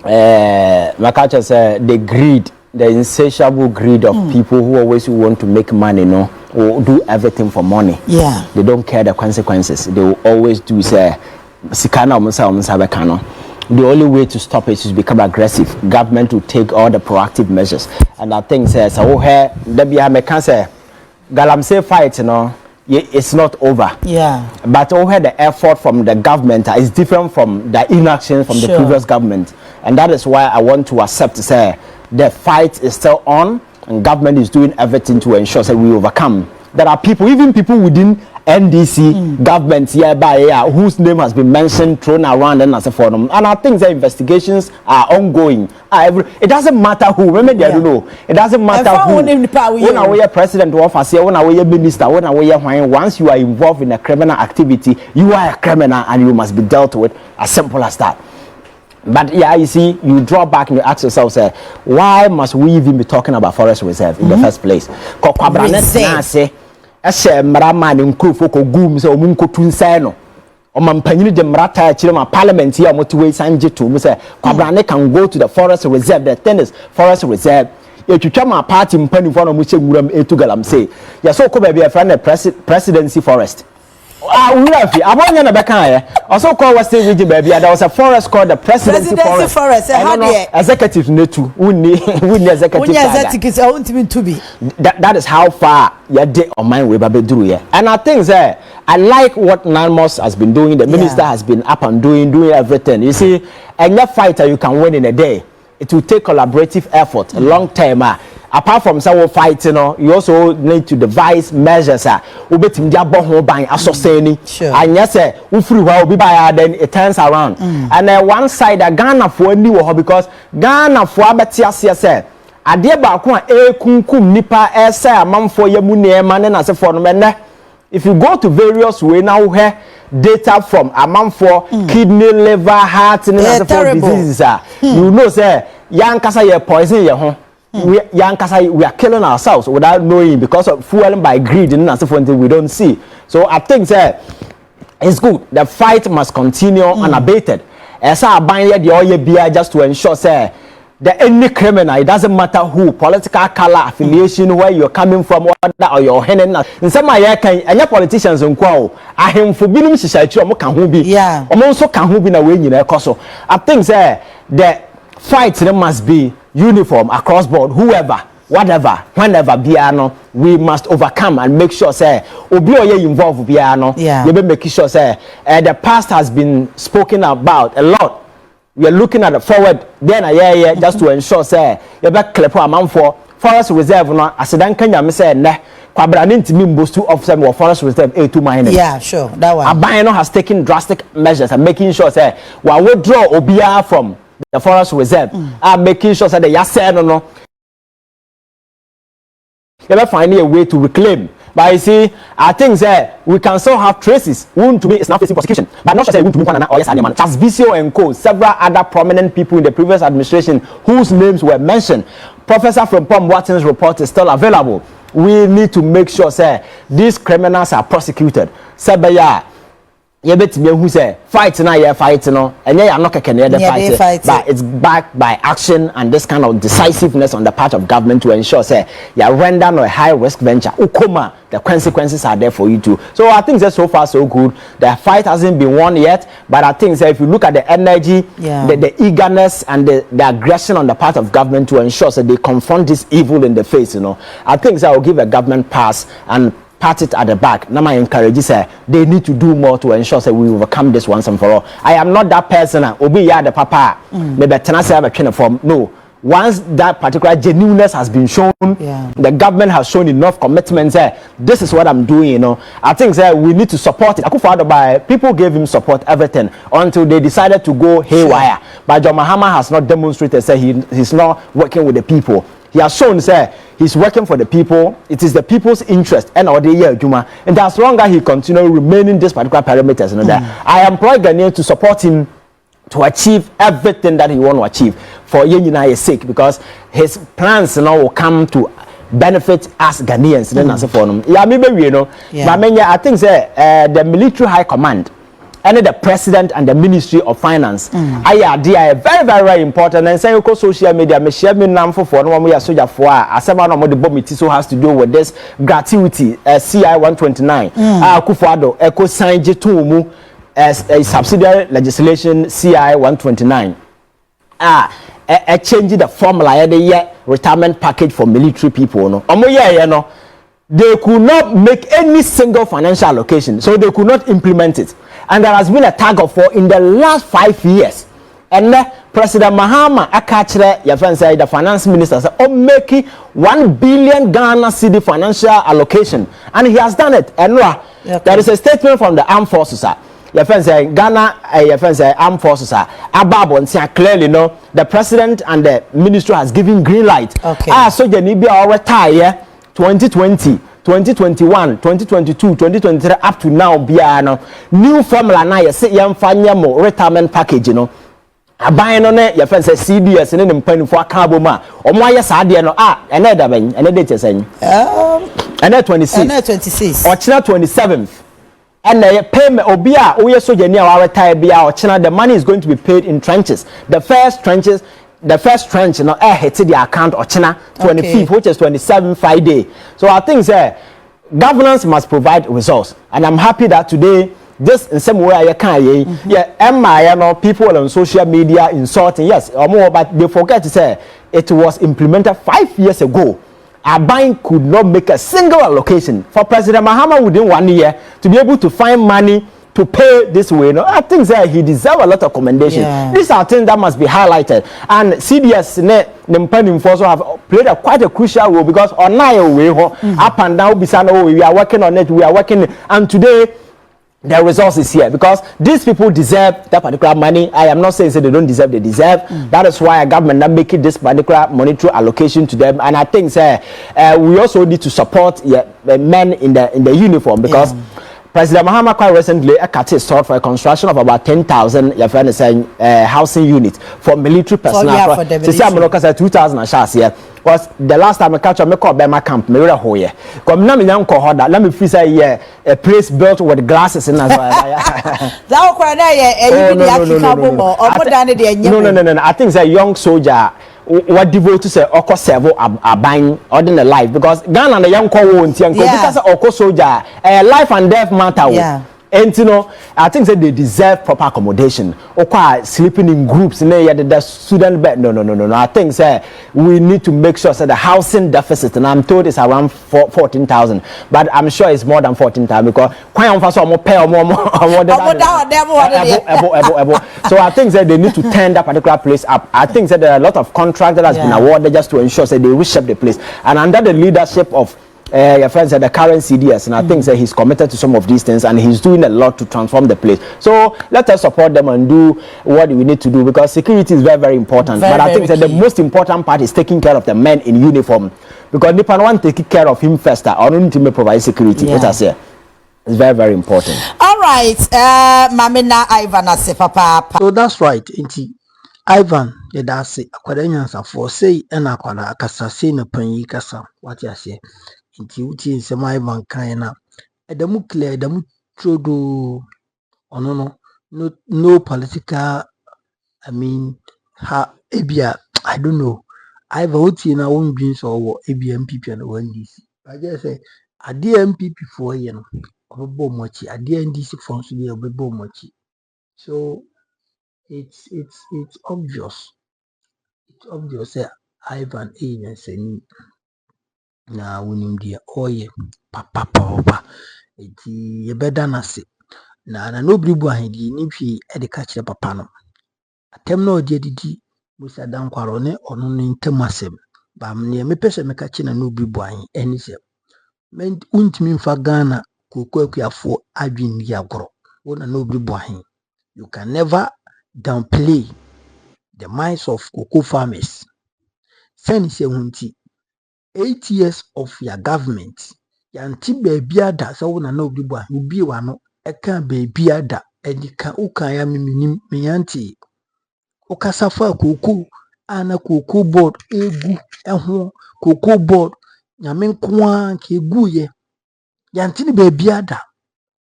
Makacha said the greed, the insatiable greed of people who always want to make money, no, or do everything for money. Yeah, they don't care the consequences. They will always do say sikana omusa bekano. The only way to stop it is to become aggressive. Government will take all the proactive measures. And I think says oh here there be a mechanism galamsey fight, you know, it's not over. Yeah. But over the effort from the government is different from the inaction from the previous government. And that is why I want to accept say the fight is still on and government is doing everything to ensure that we overcome. There are people, even people within NDC government whose name has been mentioned, thrown around and as a forum. And I think the investigations are ongoing. It doesn't matter who. Remember, I don't know. It doesn't matter who. When are a president of a when are a minister, when are once you are involved in a criminal activity, you are a criminal and you must be dealt with. As simple as that. But yeah, you see, you draw back and you ask yourself, say, why must we even be talking about forest reserve in the first place? Ese mrama ne nkrofo ko gum se omunko tunsan no o mampanyini de mrata akire ma parliament ya motiwe sanje to mu se kwabrane can go to the forest reserve. The thing is forest reserve e twitwa ma party mpanifo no mu che wuram etu galamsey ya so ko ba bia fra na presidency forest Urafi, Abonya na beka also call West Region baby. There was a forest called the Presidency Forest. Executive netu. Wunni executive. I want to be. That is how far your day on my way baby do here. And I think that I like what Nanmos has been doing. The minister has been up and doing everything. You see, and your fighter you can win in a day. It will take collaborative effort, a long time. Apart from some fight, you know, you also need to devise measures. Ubetim diabo ho ban asoseni. And yes, ufri wa obi ba then it turns around. And one side Ghana for ni wo because Ghana for abeti ase say ade ba ko a kunkum nipa ese amamfo yamu neema ne na se for no menne. If you go to various way now here data from amamfo kidney, liver, heart and for diseases you know say yankasa ye poison ye ho. We are killing ourselves without knowing because of fueling by greed and that's something we don't see. So I think it's good. The fight must continue unabated. As I bind the oil beer just to ensure that any criminal, it doesn't matter who, political color, affiliation, where you're coming from, or your hand. In some way, and your politicians in Kwao, I am for being society or can be. Yeah. Also can be in a way in a coso. I think the fight must be uniform across board, whoever, whatever, whenever biano, we must overcome and make sure say obi oye involved biano. You be making sure say the past has been spoken about a lot. We are looking at the forward then just to ensure say you be clear amount for forest reserve no asedan kanya me say ne kwabra ne ntimi mbostu of some forest reserve A2 mining. Yeah, sure, that one. Abano has taken drastic measures and making sure say we withdraw obia from the forest reserve making sure that the yase no you will find a way to reclaim. But you see, I think that we can still have traces. Wound to me is not facing prosecution, but not just wound to me or yes, animal. Just Visio and co. Several other prominent people in the previous administration whose names were mentioned. Professor from Pom Watson's report is still available. We need to make sure that these criminals are prosecuted. Sebaya. yebetime hu say fight na ye fight no enye ya no keke na the fight but it's backed by action and this kind of decisiveness on the part of government to ensure say you render no a high risk venture ukoma the consequences are there for you too. So I think that so far so good. The fight hasn't been won yet, but I think that if you look at the energy, the eagerness and the aggression on the part of government to ensure that they confront this evil in the face, you know, I think that will give a government pass and pat it at the back. Now I encourage you, say they need to do more to ensure that we overcome this once and for all. I am not that person. Obi ya the papa. Maybe tenase have a train form. No. Once that particular genuineness has been shown, the government has shown enough commitment. This is what I'm doing. You know, I think that we need to support it. By people gave him support everything until they decided to go haywire. But John Mahama has not demonstrated that he's not working with the people. He has shown that he's working for the people. It is the people's interest and all the year Juma. And as long as he continues remaining this particular parameters, you know, that I employ Ghanaians to support him to achieve everything that he want to achieve for Yenina's sake, because his plans now will come to benefit us Ghanaians. Then as for them, maybe you know, but I think the military high command and the president and the Ministry of Finance, they are very, very important. And say social media, me share me number for no more soldier for. I said one of the bomb so has to do with this gratuity. CI 129. Kufuado echo sign Jetumu as a subsidiary legislation CI 129. A change the formula the year retirement package for military people. No, no, they could not make any single financial allocation, so they could not implement it. And there has been a tug of war in the last 5 years. And President Mahama Akachre, your friend said, the finance minister said, making 1 billion Ghana cedi financial allocation, and he has done it. And there is a statement from the armed forces. Your friends say Ghana, your friends say armed forces are above say clearly no. The president and the ministry has given green light. So the Nibia all retire 2020, 2021, 2022, 2023 up to now. Biano new formula now. You say mo retirement package. You know, a buying on it. Your friends say CDS and then paying for a carboma. Or more yes, I did no. Another ben, another date saying. Another 26. Another 26. Or 27th. And the payment obia we so jeni our retire bia or china the money is going to be paid in tranches. The first tranche you know hit the account or china 25th, which is 27 Friday. So I think governance must provide results, and I'm happy that today this in some way I can people on social media insulting or more, but they forget to say it was implemented 5 years ago. Aban could not make a single allocation for President Mahama within 1 year to be able to find money to pay this way. No, I think that he deserves a lot of commendation. These are things that must be highlighted. And CDS also have played quite a crucial role, because on way up and down we are working on it. We are working, and today the results is here, because these people deserve that particular money. I am not saying they don't deserve, they deserve. That is why a government not making this particular monetary allocation to them. And I think we also need to support men in the uniform, because President Mahama quite recently sought for a construction of about 10,000 housing units for military personnel. For 2,000 because the last time I catch up, I call Bema camp. Me really hoye. Come na me nyam ko hoda. Let me feel say a place built with glasses in as well. That one no. I think it's a young soldier what devote to say oko serve aban ordinary life, because Ghana the young ko won tian because oko soldier life and death matter. And you know, I think that they deserve proper accommodation. Okay, sleeping in groups, the student bed. No. I think we need to make sure that the housing deficit, and I'm told it's around 14,000, but I'm sure it's more than 14,000 because quite more pay more. So I think that they need to turn that particular place up. I think that there are a lot of contracts that has been awarded just to ensure that they reshape the place, and under the leadership of your friends at the current CDS, and I think that he's committed to some of these things, and he's doing a lot to transform the place. So let us support them and do what we need to do, because security is very, very important. But I think that the most important part is taking care of the men in uniform, because Nipan want to take care of him first, or need to provide security. Let us say it's very, very important. All right, Mamina Ivan ase papa. So that's right. Inti Ivan, that's it. Akwadanyansa for say ena akwada kasa say na panyi kasa. What you say? Inti uti nsema Ivan kan na edamu clear edamu trodo no political, I mean, ebia, I don't know. I vote in our own dreams or NPP and NDC. I just say, a dear NPP for you know, obo mochi, a dear NDC for so be obo mochi. So it's obvious. It's obvious that Ivan A saying na winning the oye papa. It's ye better na se. Na Obiri Boahen di ni hwi e de ka kire papa no. Atem na odi didi Musa Danquah ne ono ne ntem asem. Ba me mepese meka kire na Obiri Boahen eni se. Men untimi mfa Ghana koko akuafo adwin di agoro. Wona na Obiri Boahen. You can never downplay the minds of cocoa farmers. Send se hunti 8 years of your government. Yanti baby ada so wona na Obiri Boahen ubi wano eka baby ada edika uka ya miminim miyanti ukasafa koko ana koko board egu eho koko board nyame nkoa ke egu ye yanti ni baby ada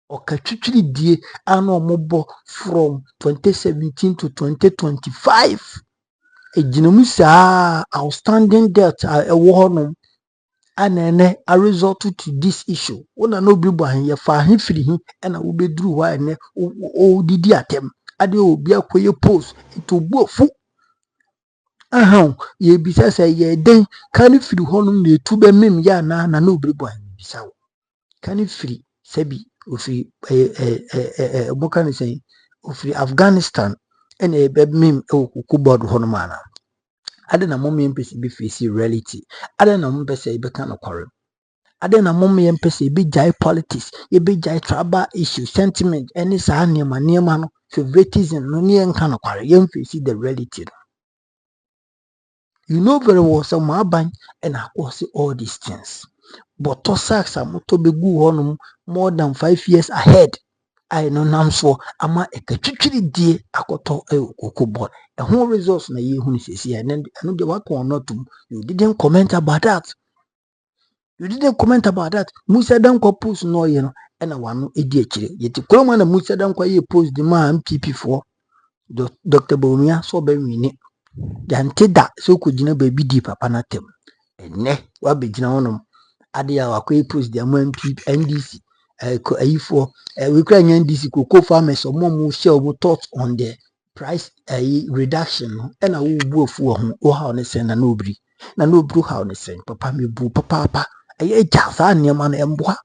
okatwitwiri die ana omobo from 2017 to 2025 ejinamu saa outstanding debt ewo honom anene a result to this issue. Wona na Obiri Boahen ye fa ahifiri hi na wo beduru wa ene o didi atem ade obi akoye post to buofu ye bisa say ye den kan firi honum na etu be mem ya na Obiri Boahen bisa wo kan firi sebi ofiri bokan say ofiri Afghanistan ene be mem ku board honum ana ade na mom yempesi be face reality ade na mom be say be kan kware ade na mom yempesi be jai politics ye be jai tribal issue sentiment any sa niema no favoritism no ne kan kware yempesi the reality no. You know very well some aban and akose all these things but to sacks am to be gu honum more than 5 years ahead. I know nam so ama ekatwitwiri die akoto kokobot e ho results na ye hunu sesi and no de what or not you didn't comment about that. You didn't comment about that. Musa Danquah post no ye no e na wano edi akire yeti kroma na Musa Danquah ye post the man NPP for Dr. Bawumia so be wini yante da so ko gina baby di papa na tem enne wa be gina wonom ade ya wakwe post the man NDC ayifo we kra nya NDC cocoa farmers omo share omo thoughts on the price reduction no e na wo bu ofu ho wo ha ne sen na Obiri ha ne sen papa me bu papa aye ja sa niam na emboa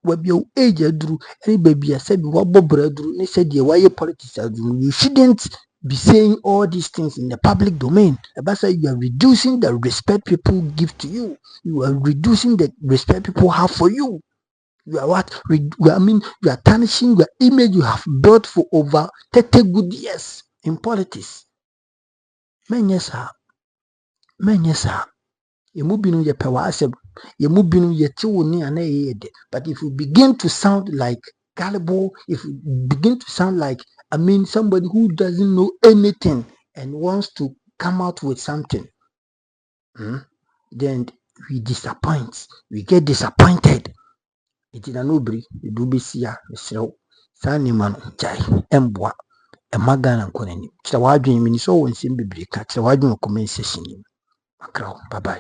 wa bi o age aduru any baby said wa bobra aduru ne said ye wa ye politics aduru. You shouldn't be saying all these things in the public domain. About you are reducing the respect people give to you. You are reducing the respect people have for you. You are what? You are tarnishing the image you have built for over 30 good years in politics. Men yes, sir. Yemubinu ye pewasem. Yemubinu ye tiwuni ane yede. But if you begin to sound like gullible, if you begin to sound like somebody who doesn't know anything and wants to come out with something, then we disappoint. We get disappointed. It is an Obiri, the Dubisia, the Snow, Sunny Man, Jai, Emboa, a Magana Koneni. Chawaju, Miniso, and Simbi Brika, Chawaju, comment session. Macron, bye bye.